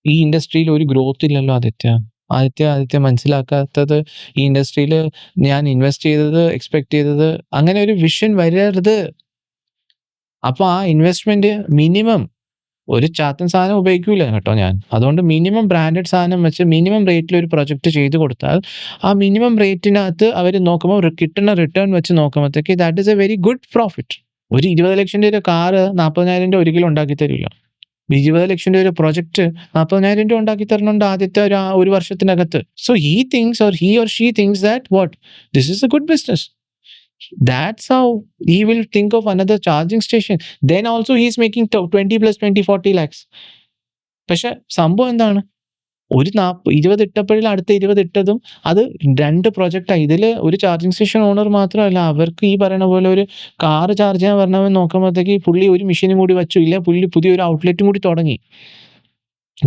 ഈ ഇൻഡസ്ട്രിയിൽ ഒരു ഗ്രോത്ത് ഇല്ലല്ലോ ആദിത്യ മനസ്സിലാക്കാത്തത്, ഈ ഇൻഡസ്ട്രിയിൽ ഞാൻ ഇൻവെസ്റ്റ് ചെയ്തത് എക്സ്പെക്ട് ചെയ്തത്, അങ്ങനെ ഒരു വിഷൻ വരരുത്. അപ്പോൾ ആ ഇൻവെസ്റ്റ്മെൻറ്റ് മിനിമം ഒരു ചാത്തൻ സാധനം ഉപയോഗിക്കൂല കേട്ടോ ഞാൻ. അതുകൊണ്ട് മിനിമം ബ്രാൻഡഡ് സാധനം വെച്ച് മിനിമം റേറ്റിൽ ഒരു പ്രൊജക്റ്റ് ചെയ്ത് കൊടുത്താൽ ആ മിനിമം റേറ്റിനകത്ത് അവർ നോക്കുമ്പോൾ കിട്ടുന്ന റിട്ടേൺ വെച്ച് നോക്കുമ്പോഴത്തേക്ക് that is A very good profit. ഒരു 20 ലക്ഷം രൂപ കാറ് 40,000 രൂപ ഒരിക്കലും ഉണ്ടാക്കി തരില്ല. 20 ലക്ഷം രൂപ പ്രൊജക്റ്റ് 40,000 രൂപ ഉണ്ടാക്കി തരണുണ്ട് ആദ്യത്തെ ഒരു വർഷത്തിനകത്ത്. So he or she thinks that what? This is a good business. That's how he will think of another charging station. Then also he is making 20 plus 20-40 lakhs. പക്ഷെ സംഭവം എന്താണ്? ഒരു 20 ഇട്ടപ്പോഴും അടുത്ത 20 ഇട്ടതും അത് 2 പ്രൊജക്റ്റാണ്. ഇതിൽ ഒരു ചാർജിങ് സ്റ്റേഷൻ ഓണർ മാത്രമല്ല, അവർക്ക് ഈ പറയുന്ന പോലെ ഒരു കാറ് ചാർജ് ചെയ്യാൻ വരണവൻ നോക്കുമ്പോഴത്തേക്ക് പുള്ളി ഒരു മെഷീനും കൂടി വെച്ചു, ഇല്ല പുള്ളി പുതിയൊരു ഔട്ട്ലെറ്റും കൂടി തുടങ്ങി.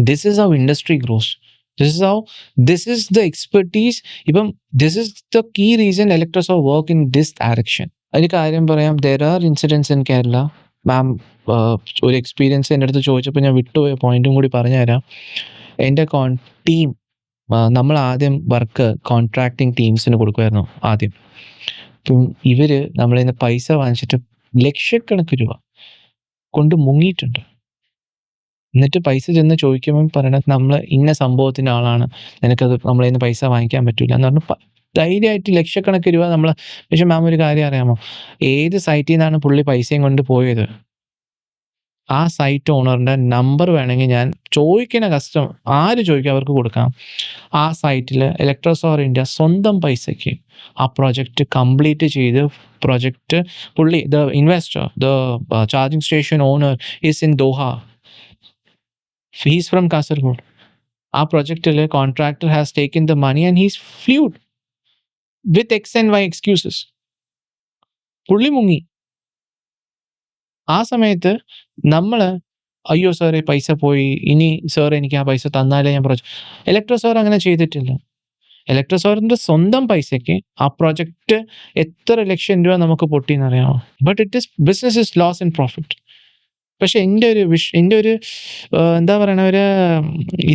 This is how industry gross. This is the expertise. ഇപ്പം this is the key reason electrosaw work in this direction. ഒരു കാര്യം പറയാം, there are incidents in Kerala. മാം ഒരു എക്സ്പീരിയൻസ് എൻ്റെ അടുത്ത് ചോദിച്ചപ്പോൾ ഞാൻ വിട്ടുപോയ പോയിന്റും കൂടി പറഞ്ഞുതരാം. എൻ്റെ ടീം നമ്മൾ ആദ്യം വർക്ക് കോൺട്രാക്ടിങ് ടീംസിന് കൊടുക്കുമായിരുന്നു ആദ്യം. അപ്പം ഇവർ നമ്മളിൽ നിന്ന് പൈസ വാങ്ങിച്ചിട്ട് ലക്ഷക്കണക്കിന് രൂപ കൊണ്ട് മുങ്ങിയിട്ടുണ്ട്. എന്നിട്ട് പൈസ ചെന്ന് ചോദിക്കുമ്പോൾ പറയണത് നമ്മൾ ഇന്ന സംഭവത്തിൻ്റെ ആളാണ്, നിനക്കത് നമ്മളിൽ നിന്ന് പൈസ വാങ്ങിക്കാൻ പറ്റില്ല എന്ന് പറഞ്ഞ് ധൈര്യമായിട്ട് ലക്ഷക്കണക്കിന് രൂപ നമ്മൾ. പക്ഷെ മാം ഒരു കാര്യം അറിയാമോ, ഏത് സൈറ്റിൽ നിന്നാണ് പുള്ളി പൈസയും കൊണ്ട് പോയത്, ആ സൈറ്റ് ഓണറിൻ്റെ നമ്പർ വേണമെങ്കിൽ ഞാൻ ചോദിക്കുന്ന ആര് ചോദിക്കും അവർക്ക് കൊടുക്കാം. ആ സൈറ്റിൽ ഇലക്ട്രോസോർ ഇന്ത്യ സ്വന്തം പൈസയ്ക്ക് ആ പ്രൊജക്റ്റ് കംപ്ലീറ്റ് ചെയ്ത് പ്രൊജക്റ്റ് പുള്ളി the investor the charging station owner is in Doha, he's from Kasaragod. ആ പ്രൊജക്റ്റിൽ contractor has taken the money and he's flood with X and Y excuses. പുള്ളി മുങ്ങി. ആ സമയത്ത് നമ്മൾ അയ്യോ സാറേ പൈസ പോയി, ഇനി സാർ എനിക്ക് ആ പൈസ തന്നാലേ ഞാൻ ഇലക്ട്രോസോർ അങ്ങനെ ചെയ്തിട്ടില്ല. ഇലക്ട്രോസോറിൻ്റെ സ്വന്തം പൈസയ്ക്ക് ആ പ്രൊജക്റ്റ് എത്ര ലക്ഷം രൂപ നമുക്ക് പൊട്ടിയെന്നറിയാമോ. But business is loss and profit. പക്ഷെ എൻ്റെ ഒരു എന്താ പറയണ ഒരു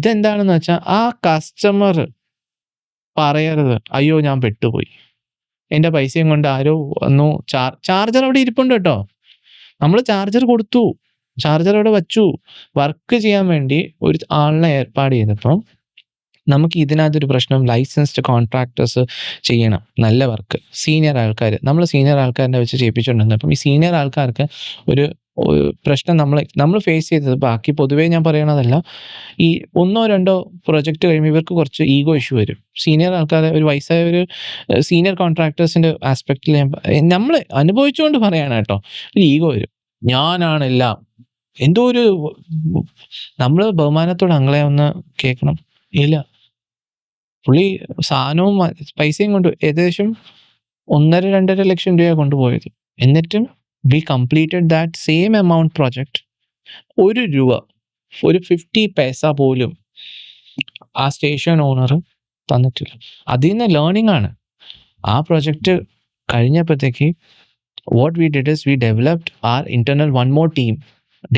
ഇതെന്താണെന്ന് വെച്ചാൽ, ആ കസ്റ്റമർ പറയരുത് അയ്യോ ഞാൻ പെട്ടുപോയി, എൻ്റെ പൈസയും കൊണ്ട് ആരോ വന്നു. ചാർജർ അവിടെ ഇരിപ്പുണ്ട് കേട്ടോ, നമ്മൾ ചാർജർ കൊടുത്തു, ചാർജർ അവിടെ വച്ചു. വർക്ക് ചെയ്യാൻ വേണ്ടി ഒരു ആളിനെ ഏർപ്പാട് ചെയ്തപ്പം നമുക്ക് ഇതിനകത്തൊരു പ്രശ്നം, ലൈസൻസ്ഡ് കോൺട്രാക്ടേഴ്സ് ചെയ്യണം നല്ല വർക്ക്. സീനിയർ ആൾക്കാർ, നമ്മൾ സീനിയർ ആൾക്കാരെ വെച്ച് ചെയ്യിപ്പിച്ചുകൊണ്ടിരുന്നത്. അപ്പം ഈ സീനിയർ ആൾക്കാർക്ക് ഒരു പ്രശ്നം നമ്മൾ ഫേസ് ചെയ്തത്, ബാക്കി പൊതുവേ ഞാൻ പറയണതല്ല, ഈ 1-2 പ്രൊജക്റ്റ് കഴിയുമ്പോൾ ഇവർക്ക് കുറച്ച് ഈഗോ ഇഷ്യൂ വരും. സീനിയർ ആൾക്കാരെ, ഒരു വയസ്സായ ഒരു സീനിയർ കോൺട്രാക്ടേഴ്സിൻ്റെ ആസ്പെക്റ്റിൽ നമ്മൾ അനുഭവിച്ചുകൊണ്ട് പറയാണ് കേട്ടോ, ഒരു ഈഗോ വരും. ഞാനാണെല്ലാം, എന്തോ ഒരു നമ്മൾ ബഹുമാനത്തോടെ അങ്ങളെ ഒന്ന് കേൾക്കണം. ഇല്ല, പുള്ളി സാധനവും പൈസയും കൊണ്ട് ഏകദേശം 1.5-2.5 ലക്ഷം രൂപ കൊണ്ടുപോയത്. എന്നിട്ടും we completed that same amount project. 1 രൂപ, ഒരു 50 പൈസ പോലും ആ സ്റ്റേഷൻ ഓണർ തന്നിട്ടില്ല. അതിൽ നിന്ന് ലേണിംഗ് ആണ്. ആ പ്രൊജക്റ്റ് കഴിഞ്ഞപ്പോഴത്തേക്ക് what we did is we developed our internal one more team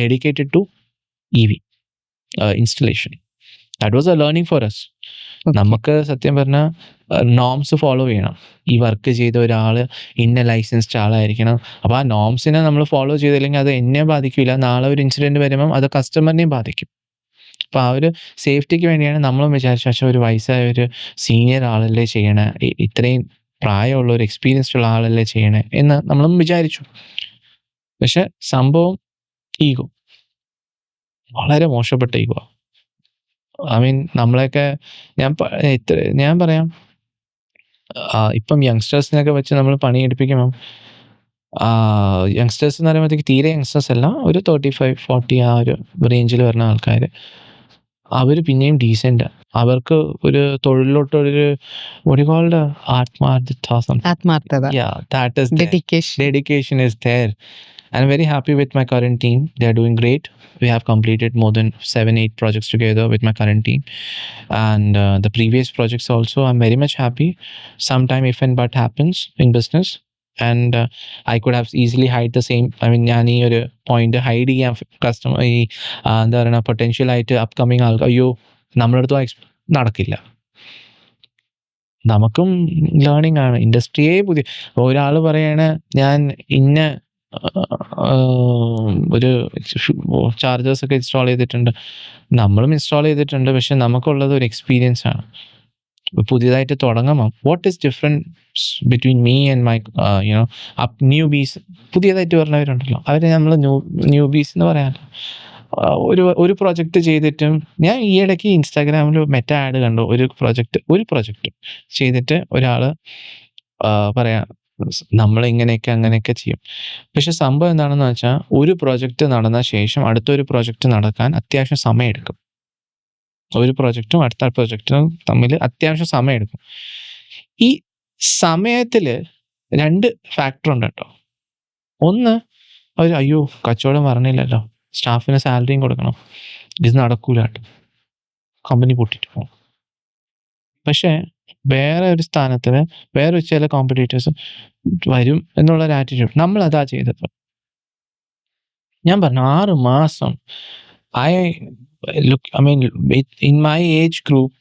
dedicated to EV installation. That was a learning for us. നമുക്ക് സത്യം പറഞ്ഞാൽ നോംസ് ഫോളോ ചെയ്യണം. ഈ വർക്ക് ചെയ്ത ഒരാൾ ഇന്ന ലൈസൻസ്ഡ് ആളായിരിക്കണം. അപ്പോൾ ആ നോംസിനെ നമ്മൾ ഫോളോ ചെയ്തില്ലെങ്കിൽ അത് എന്നെ ബാധിക്കില്ല, നാളെ ഒരു ഇൻസിഡൻറ്റ് വരുമ്പം അത് കസ്റ്റമറിനെയും ബാധിക്കും. അപ്പോൾ ആ ഒരു സേഫ്റ്റിക്ക് വേണ്ടിയാണ് നമ്മളും വിചാരിച്ചു, പക്ഷേ ഒരു വയസ്സായ ഒരു സീനിയർ ആളല്ലേ ചെയ്യണേ, ഇത്രയും പ്രായമുള്ള ഒരു എക്സ്പീരിയൻസ്ഡ് ഉള്ള ആളല്ലേ ചെയ്യണേ എന്ന് നമ്മളും വിചാരിച്ചു. പക്ഷെ സംഭവം ഈഗോ, വളരെ മോശപ്പെട്ട ഈഗോ. ഐ മീൻ നമ്മളെയൊക്കെ ഞാൻ പറയാം, ഇപ്പം യങ്സ്റ്റേഴ്സിനൊക്കെ വെച്ച് നമ്മൾ പണിയെടുപ്പിക്കുമ്പം, യങ്സ്റ്റേഴ്സ് എന്ന് പറയുമ്പോഴത്തേക്ക് തീരെ യങ്സ്റ്റേഴ്സ് അല്ല, ഒരു 35-40 ആ ഒരു റേഞ്ചിൽ വരുന്ന ആൾക്കാർ, അവർ പിന്നെയും ഡീസൻ്റ്. അവർക്ക് ഒരു തൊഴിലോട്ടൊരു ഒരുപാട് ആത്മാർത്ഥത, dedication is there. I'm very happy with my current team. They are doing great. We have completed more than 7-8 projects together with my current team, and the previous projects also I'm very much happy. Sometime if and but happens in business, and I could have easily hide the same, I mean ഞാൻ ഈ ഒരു point hide ചെയ്യാൻ customer ഈ എന്താ പറയുക potential ആയിട്ട് upcoming ആൾക്ക് അയ്യോ നമ്മളടുത്ത് നടക്കില്ല. നമുക്കും ലേണിംഗ് ആണ്, ഇൻഡസ്ട്രിയേ പുതിയ. ഒരാൾ പറയണ ഞാൻ ഇന്ന ഒരു ചാർജേഴ്സൊക്കെ ഇൻസ്റ്റാൾ ചെയ്തിട്ടുണ്ട്, നമ്മളും ഇൻസ്റ്റാൾ ചെയ്തിട്ടുണ്ട്, പക്ഷെ നമുക്കുള്ളത് ഒരു എക്സ്പീരിയൻസ് ആണ്. പുതിയതായിട്ട് തുടങ്ങുമ്പോൾ what is difference between me and my newbies, പുതിയതായിട്ട് പറഞ്ഞവരുണ്ടല്ലോ, അവരെ നമ്മൾ ന്യൂ ബീസ് എന്ന് പറയാമല്ലോ. ഒരു പ്രൊജക്റ്റ് ചെയ്തിട്ടും ഞാൻ ഈ ഇടയ്ക്ക് ഇൻസ്റ്റാഗ്രാമിൽ മെറ്റ ആഡ് കണ്ടു. ഒരു പ്രൊജക്റ്റ് ചെയ്തിട്ട് ഒരാൾ പറയാം നമ്മളിങ്ങനെയൊക്കെ അങ്ങനെയൊക്കെ ചെയ്യും. പക്ഷെ സംഭവം എന്താണെന്ന് വെച്ചാൽ, ഒരു പ്രൊജക്റ്റ് നടന്ന ശേഷം അടുത്തൊരു പ്രൊജക്റ്റ് നടക്കാൻ അത്യാവശ്യം സമയമെടുക്കും. ഒരു പ്രൊജക്റ്റും അടുത്ത പ്രൊജക്റ്റും തമ്മിൽ അത്യാവശ്യം സമയമെടുക്കും. ഈ സമയത്തിൽ 2 ഫാക്ടർ ഉണ്ട് കേട്ടോ. ഒന്ന്, അവർ അയ്യോ കച്ചവടം പറഞ്ഞില്ലല്ലോ, സ്റ്റാഫിന് സാലറിയും കൊടുക്കണം, ഇത് നടക്കൂല കേട്ടോ, കമ്പനി പൊട്ടിട്ട് പോകും. പക്ഷേ വേറെ ഒരു സ്ഥാനത്തിന് വേറെ ചില കോമ്പറ്റീറ്റേഴ്സ് വരും എന്നുള്ളൊരു ആറ്റിറ്റ്യൂഡ് നമ്മളതാ ചെയ്തത്. ഞാൻ പറഞ്ഞു 6 മാസം I mean in my age group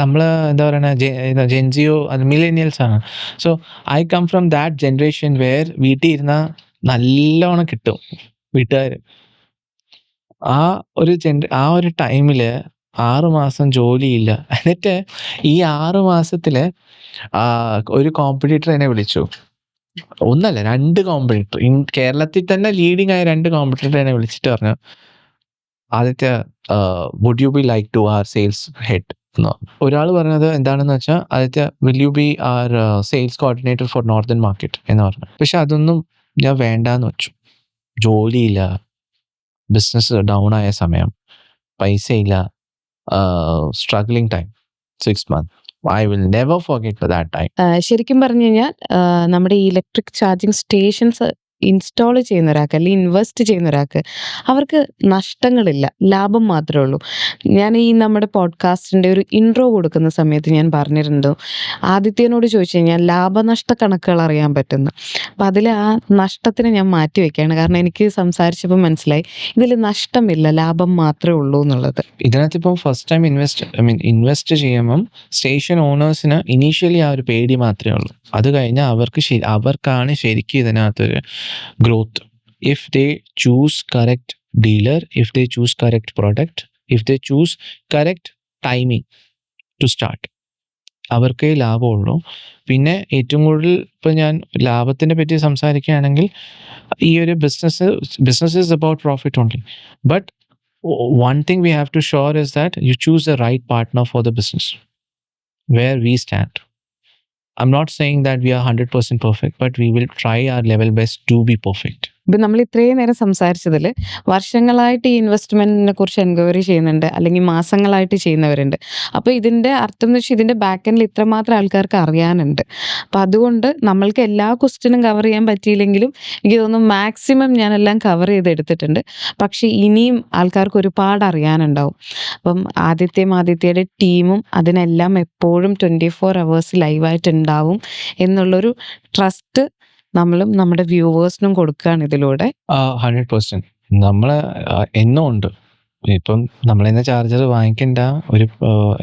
നമ്മൾ എന്താ പറയുക ജെൻസിയോ അത് മില്ലേനിയൽസ് ആണ്. So I come from that generation where വീട്ടിൽ ഇരുന്നാൽ നല്ലോണം കിട്ടും വീട്ടുകാർ. ആ ഒരു ടൈമിൽ 6 മാസം ജോലിയില്ല. എന്നിട്ട് ഈ 6 മാസത്തിൽ ഒരു കോമ്പറ്റീറ്റർ എന്നെ വിളിച്ചു. ഒന്നല്ല 2 കോമ്പറ്റീറ്റർ, കേരളത്തിൽ തന്നെ ലീഡിങ് ആയ 2 കോമ്പറ്റീറ്റർ എന്നെ വിളിച്ചിട്ട് പറഞ്ഞു, Aditya would you be like to our sales head എന്ന് പറഞ്ഞു. ഒരാൾ പറഞ്ഞത് എന്താണെന്ന് വെച്ചാൽ, Aditya will you be our sales coordinator for northern market എന്ന് പറഞ്ഞു. പക്ഷെ അതൊന്നും ഞാൻ വേണ്ടാന്ന് വെച്ചു. ജോലിയില്ല, ബിസിനസ് ഡൗൺ ആയ സമയം, പൈസയില്ല, struggling time, 6 months. I will never forget that time. ശരിക്കും പറഞ്ഞു കഴിഞ്ഞാൽ നമ്മുടെ ഈ ഇലക്ട്രിക് ചാർജിങ് സ്റ്റേഷൻസ് ഇൻസ്റ്റാൾ ചെയ്യുന്ന ഒരാൾക്ക് അല്ലെങ്കിൽ ഇൻവെസ്റ്റ് ചെയ്യുന്ന ഒരാൾക്ക് അവർക്ക് നഷ്ടങ്ങളില്ല, ലാഭം മാത്രമേ ഉള്ളൂ. ഞാൻ ഈ നമ്മുടെ പോഡ്കാസ്റ്റിൻ്റെ ഒരു ഇൻട്രോ കൊടുക്കുന്ന സമയത്ത് ഞാൻ പറഞ്ഞിട്ടുണ്ട്, ആദിത്യനോട് ചോദിച്ചു കഴിഞ്ഞാൽ ലാഭനഷ്ട കണക്കുകൾ അറിയാൻ പറ്റുന്നു. അപ്പം അതിൽ ആ നഷ്ടത്തിന് ഞാൻ മാറ്റി വയ്ക്കുകയാണ്. കാരണം എനിക്ക് സംസാരിച്ചപ്പോൾ മനസ്സിലായി ഇതിൽ നഷ്ടമില്ല, ലാഭം മാത്രമേ ഉള്ളൂ എന്നുള്ളത്. ഇതിനകത്ത് ഇപ്പം ഫസ്റ്റ് ടൈം ഇൻവെസ്റ്റ് ചെയ്യുമ്പം സ്റ്റേഷൻ ഓണേഴ്സിന് ഇനീഷ്യലി ആ ഒരു പേടി മാത്രമേ ഉള്ളൂ. അത് കഴിഞ്ഞാൽ അവർക്കാണ് ശരിക്കും ഇതിനകത്തൊരു ഗ്രോത്ത്. If they choose correct dealer, if they choose correct product, if they choose correct timing to start, അവർക്കേ ലാഭമുള്ളൂ. പിന്നെ ഏറ്റവും കൂടുതൽ ഇപ്പം ഞാൻ ലാഭത്തിനെ പറ്റി സംസാരിക്കുകയാണെങ്കിൽ, ഈ ഒരു business is about profit only. But one thing we have to sure is that you choose the right partner for the business where we stand. I'm not saying that we are 100% perfect, but we will try our level best to be perfect. ഇപ്പം നമ്മൾ ഇത്രയും നേരം സംസാരിച്ചതിൽ വർഷങ്ങളായിട്ട് ഈ ഇൻവെസ്റ്റ്മെൻറ്റിനെ കുറിച്ച് enquiry ചെയ്യുന്നുണ്ട്, അല്ലെങ്കിൽ മാസങ്ങളായിട്ട് ചെയ്യുന്നവരുണ്ട്. അപ്പോൾ ഇതിൻ്റെ അർത്ഥം എന്ന് വെച്ചാൽ ഇതിൻ്റെ ബാക്ക് എൻഡിൽ ഇത്രമാത്രം ആൾക്കാർക്ക് അറിയാനുണ്ട്. അപ്പം അതുകൊണ്ട് നമ്മൾക്ക് എല്ലാ ക്വസ്റ്റ്യനും കവർ ചെയ്യാൻ പറ്റിയില്ലെങ്കിലും എനിക്ക് തോന്നുന്നു മാക്സിമം ഞാനെല്ലാം കവർ ചെയ്തെടുത്തിട്ടുണ്ട്. പക്ഷേ ഇനിയും ആൾക്കാർക്ക് ഒരുപാട് അറിയാനുണ്ടാവും. അപ്പം ആദിത്യയുടെ ടീമും അതിനെല്ലാം എപ്പോഴും 24 hours ലൈവായിട്ടുണ്ടാവും എന്നുള്ളൊരു ട്രസ്റ്റ് നമ്മളും നമ്മുടെ വ്യൂവേഴ്സിനും കൊടുക്കുകയാണ് ഇതിലൂടെ. 100% നമ്മൾ എന്നും ഉണ്ട്. ഇപ്പം നമ്മളിന്ന് ചാർജർ വാങ്ങിക്കേണ്ട ഒരു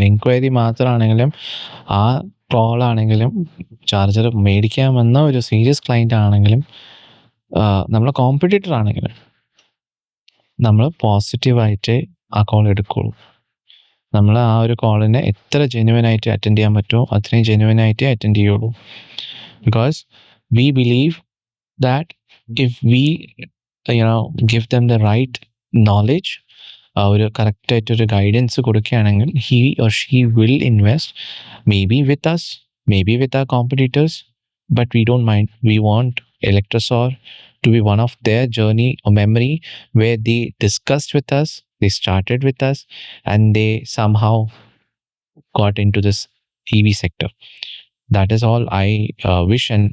എൻക്വയറി മാത്രമാണെങ്കിലും, ആ കോൾ ആണെങ്കിലും, ചാർജർ മേടിക്കാൻ വന്ന ഒരു സീരിയസ് ക്ലയൻ്റ് ആണെങ്കിലും, നമ്മളെ കോമ്പറ്റീറ്റർ ആണെങ്കിലും, നമ്മൾ പോസിറ്റീവായിട്ട് ആ കോൾ എടുക്കുള്ളൂ. നമ്മൾ ആ ഒരു കോളിനെ എത്ര ജെന്യുവനായിട്ട് അറ്റൻഡ് ചെയ്യാൻ പറ്റുമോ അത്രയും ജെന്യുവനായിട്ട് അറ്റൻഡ് ചെയ്യുള്ളൂ. Because we believe that if we give them the right knowledge, ഒരു കറക്റ്റായിട്ടൊരു ഗൈഡൻസ് കൊടുക്കുകയാണെങ്കിൽ, he or she will invest, maybe with us, maybe with our competitors, but we don't mind. We want Electrosaur to be one of their journey or memory where they discussed with us, they started with us, and they somehow got into this EV sector. That is all I wish and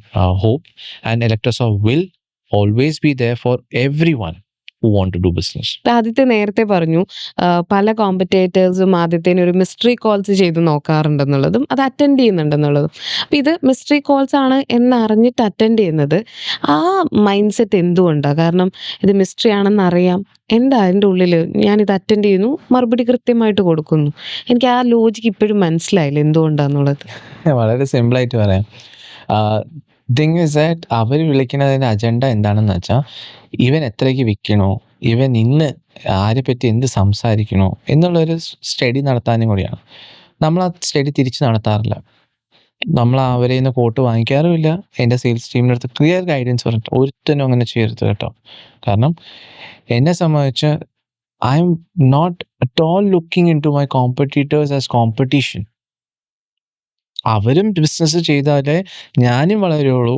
hope. And Electrosaur will always be there for everyone who want to do business. Aditya നേരത്തെ പറഞ്ഞു പല കോമ്പറ്റേറ്റേഴ്സും ആദിത്യന് ഒരു mystery calls ചെയ്ത് നോക്കാറുണ്ടെന്നുള്ളതും അത് attend ചെയ്യുന്നുണ്ടെന്നുള്ളതും. അപ്പം ഇത് mystery calls ആണ് എന്നറിഞ്ഞിട്ട് attend ചെയ്യുന്നത് ആ മൈൻഡ് സെറ്റ് എന്തുകൊണ്ടാണ്? കാരണം ഇത് മിസ്റ്ററി ആണെന്ന് അറിയാം, എന്താ അതിൻ്റെ ഉള്ളിൽ ഞാനിത് അറ്റൻഡ് ചെയ്യുന്നു, മറുപടി കൃത്യമായിട്ട് കൊടുക്കുന്നു. എനിക്ക് ആ ലോജിക്ക് ഇപ്പോഴും മനസ്സിലായില്ല എന്തുകൊണ്ടാന്നുള്ളത്. വളരെ സിമ്പിളായിട്ട് പറയാം. തിങ് ഇസ് ദാറ്റ് അവർ വിളിക്കുന്നതിൻ്റെ അജണ്ട എന്താണെന്ന് വെച്ചാൽ, ഇവൻ എത്രയ്ക്ക് വിൽക്കണോ, ഇവൻ ഇന്ന് ആരെ പറ്റി എന്ത് സംസാരിക്കണോ എന്നുള്ളൊരു സ്റ്റഡി നടത്താനും കൂടിയാണ്. നമ്മൾ ആ സ്റ്റഡി തിരിച്ച് നടത്താറില്ല. നമ്മൾ അവരെ നിന്ന് കോട്ട് വാങ്ങിക്കാറുമില്ല. എൻ്റെ സെയിൽസ് ടീമിൻ്റെ അടുത്ത് ക്ലിയർ ഗൈഡൻസ് പറഞ്ഞിട്ട് ഒരുത്തനും അങ്ങനെ ചെയ്യരുത് കേട്ടോ. കാരണം എന്നെ സംബന്ധിച്ച് I'm not at all looking into my competitors as competition. അവരും ബിസിനസ് ചെയ്താലേ ഞാനും വളരുള്ളൂ,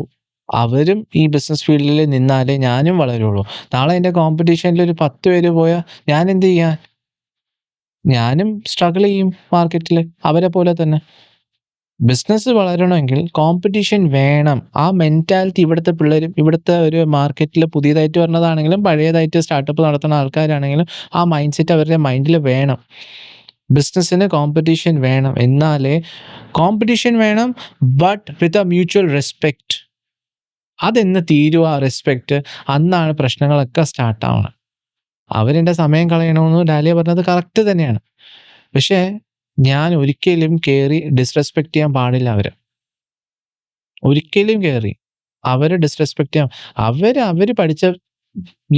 അവരും ഈ ബിസിനസ് ഫീൽഡിൽ നിന്നാലേ ഞാനും വളരുള്ളൂ. നാളെ എൻ്റെ കോമ്പറ്റീഷനിൽ ഒരു 10 പേര് പോയാൽ ഞാൻ എന്ത് ചെയ്യാൻ? ഞാനും സ്ട്രഗിൾ ചെയ്യും മാർക്കറ്റിൽ, അവരെ പോലെ തന്നെ. ബിസിനസ് വളരണമെങ്കിൽ കോമ്പറ്റീഷൻ വേണം. ആ മെൻറ്റാലിറ്റി ഇവിടുത്തെ പിള്ളേരും, ഇവിടുത്തെ ഒരു മാർക്കറ്റിൽ പുതിയതായിട്ട് വരുന്നതാണെങ്കിലും പഴയതായിട്ട് സ്റ്റാർട്ടപ്പ് നടത്തുന്ന ആൾക്കാരാണെങ്കിലും ആ മൈൻഡ് സെറ്റ് അവരുടെ മൈൻഡിൽ വേണം. ബിസിനസ്സിന് കോമ്പറ്റീഷൻ വേണം. എന്നാലേ കോമ്പറ്റീഷൻ വേണം, but with a mutual respect. അതെന്ന് തീരുക ആ റെസ്പെക്റ്റ്, അന്നാണ് പ്രശ്നങ്ങളൊക്കെ സ്റ്റാർട്ടാവണം. അവരെൻ്റെ സമയം കളയണമെന്ന് ഡാലിയ പറഞ്ഞത് കറക്റ്റ് തന്നെയാണ്. പക്ഷേ ഞാൻ ഒരിക്കലും കയറി ഡിസ്റെസ്പെക്റ്റ് ചെയ്യാൻ പാടില്ല അവരെ. ഒരിക്കലും കയറി അവരെ ഡിസ്റെസ്പെക്റ്റ് ചെയ്യാൻ. അവർ പഠിച്ച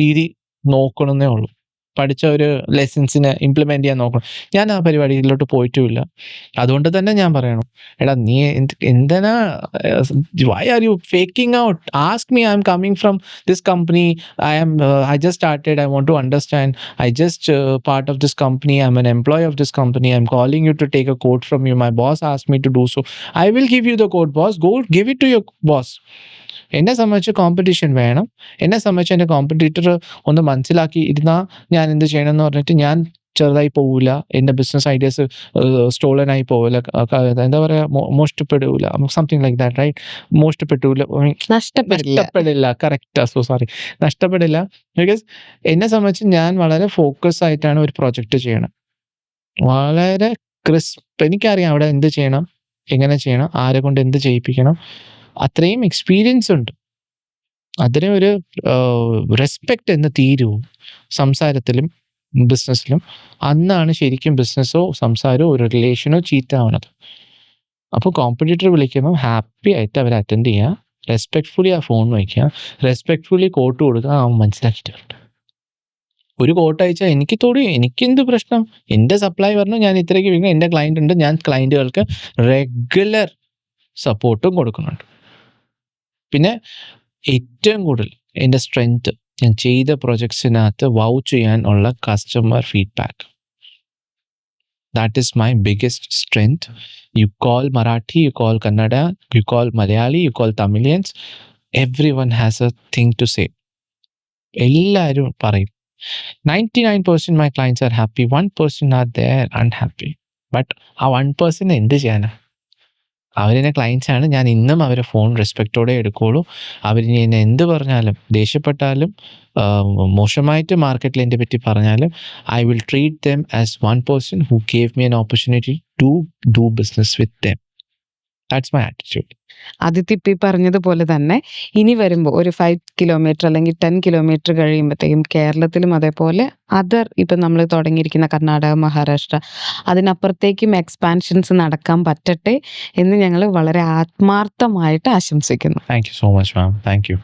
രീതി നോക്കണമെന്നേ ഉള്ളൂ. പഠിച്ച ഒരു ലെസൺസിനെ ഇംപ്ലിമെൻറ്റ് ചെയ്യാൻ നോക്കണം. ഞാൻ ആ പരിപാടിയിലോട്ട് പോയിട്ടുമില്ല. അതുകൊണ്ട് തന്നെ ഞാൻ പറയണം, എടാ നീ എന്തിനാ, why are you faking out? Ask me, I'm coming from this company, I just started, I want to understand, I just part of this company, I'm an employee of this company, I'm calling you to take a quote from you, my boss asked me to do so, I will give you the quote boss, go give it to your boss. എന്നെ സംബന്ധിച്ച് competition വേണം. എന്നെ സംബന്ധിച്ച് എൻ്റെ competitor ഒന്ന് മനസ്സിലാക്കി ഇരുന്നാൽ ഞാൻ എന്ത് ചെയ്യണം എന്ന് പറഞ്ഞിട്ട് ഞാൻ ചെറുതായി പോവില്ല. എൻ്റെ ബിസിനസ് ഐഡിയാസ് സ്റ്റോളനായി പോവില്ല. എന്താ പറയുക, മോഷ്ടപ്പെടില്ല, സംതിങ് ലൈക്ക് ദാറ്റ്, റൈറ്റ്? മോഷ്ടപ്പെട്ടില്ല, നഷ്ടപ്പെടില്ല. കറക്റ്റ്, സോ സോറി, നഷ്ടപ്പെടില്ല. ബിക്കോസ് എന്നെ സംബന്ധിച്ച് ഞാൻ വളരെ ഫോക്കസ് ആയിട്ടാണ് ഒരു പ്രൊജക്റ്റ് ചെയ്യണം. വളരെ ക്രിസ്പ്. എനിക്കറിയാം അവിടെ എന്ത് ചെയ്യണം, എങ്ങനെ ചെയ്യണം, ആരെ കൊണ്ട് എന്ത് ചെയ്യിപ്പിക്കണം. അത്രയും എക്സ്പീരിയൻസ് ഉണ്ട്. അതിന് ഒരു റെസ്പെക്റ്റ് എന്ന് തീരൂ സംസാരത്തിലും ബിസിനസ്സിലും. അന്നാണ് ശരിക്കും ബിസിനസ്സോ സംസാരമോ ഒരു റിലേഷനോ ചീത്താവണത്. അപ്പോൾ കോമ്പറ്റീറ്റർ വിളിക്കുമ്പോൾ ഹാപ്പി ആയിട്ട് അവർ അറ്റൻഡ് ചെയ്യുക, റെസ്പെക്റ്റ്ഫുള്ളി ആ ഫോൺ വയ്ക്കുക, റെസ്പെക്റ്റ്ഫുള്ളി കോട്ട് കൊടുക്കുക. അവൻ മനസ്സിലാക്കിയിട്ട് വരട്ടെ. ഒരു കോട്ട് അയച്ചാൽ എനിക്കെന്ത് പ്രശ്നം? എൻ്റെ സപ്ലൈ പറഞ്ഞു ഞാൻ ഇത്രയ്ക്ക് വിൽക്കണം, എൻ്റെ ക്ലയൻ്റ് ഉണ്ട്, ഞാൻ ക്ലയൻറ്റുകൾക്ക് റെഗുലർ സപ്പോർട്ടും കൊടുക്കുന്നുണ്ട്. പിന്നെ ഏറ്റവും കൂടുതൽ എൻ്റെ സ്ട്രെങ്ത്, ഞാൻ ചെയ്ത പ്രൊജക്ട്സിനകത്ത് വൗ ചെയ്യാൻ ഉള്ള customer feedback. That is my biggest strength. You call Marathi, you call Kannada, you call Malayali, you call Tamilians, every one has a thing to say. എല്ലാവരും പറയും. 99% my clients are happy, 1% are there unhappy. But ആ 1% എന്ത് ചെയ്യാനാണ്? അവരെന്നെ ക്ലയൻസാണ്. ഞാൻ ഇന്നും അവരെ ഫോൺ റെസ്പെക്റ്റോടെ എടുക്കുകയുള്ളൂ. അവരിനി എന്നെ എന്ത് പറഞ്ഞാലും, ദേഷ്യപ്പെട്ടാലും, മോശമായിട്ട് മാർക്കറ്റിൽ എൻ്റെ പറ്റി പറഞ്ഞാലും, I will treat them as one person who gave me an opportunity to do business with them. That's my attitude. Aditya ഇപ്പം ഈ പറഞ്ഞതുപോലെ തന്നെ ഇനി വരുമ്പോൾ ഒരു 5 കിലോമീറ്റർ അല്ലെങ്കിൽ 10 കിലോമീറ്റർ കഴിയുമ്പോഴത്തേക്കും കേരളത്തിലും അതേപോലെ ഇപ്പം നമ്മൾ തുടങ്ങിയിരിക്കുന്ന കർണാടക, മഹാരാഷ്ട്ര, അതിനപ്പുറത്തേക്കും എക്സ്പാൻഷൻസ് നടക്കാൻ പറ്റട്ടെ എന്ന് ഞങ്ങൾ വളരെ ആത്മാർത്ഥമായിട്ട് ആശംസിക്കുന്നു. Thank you so much ma'am. Thank you.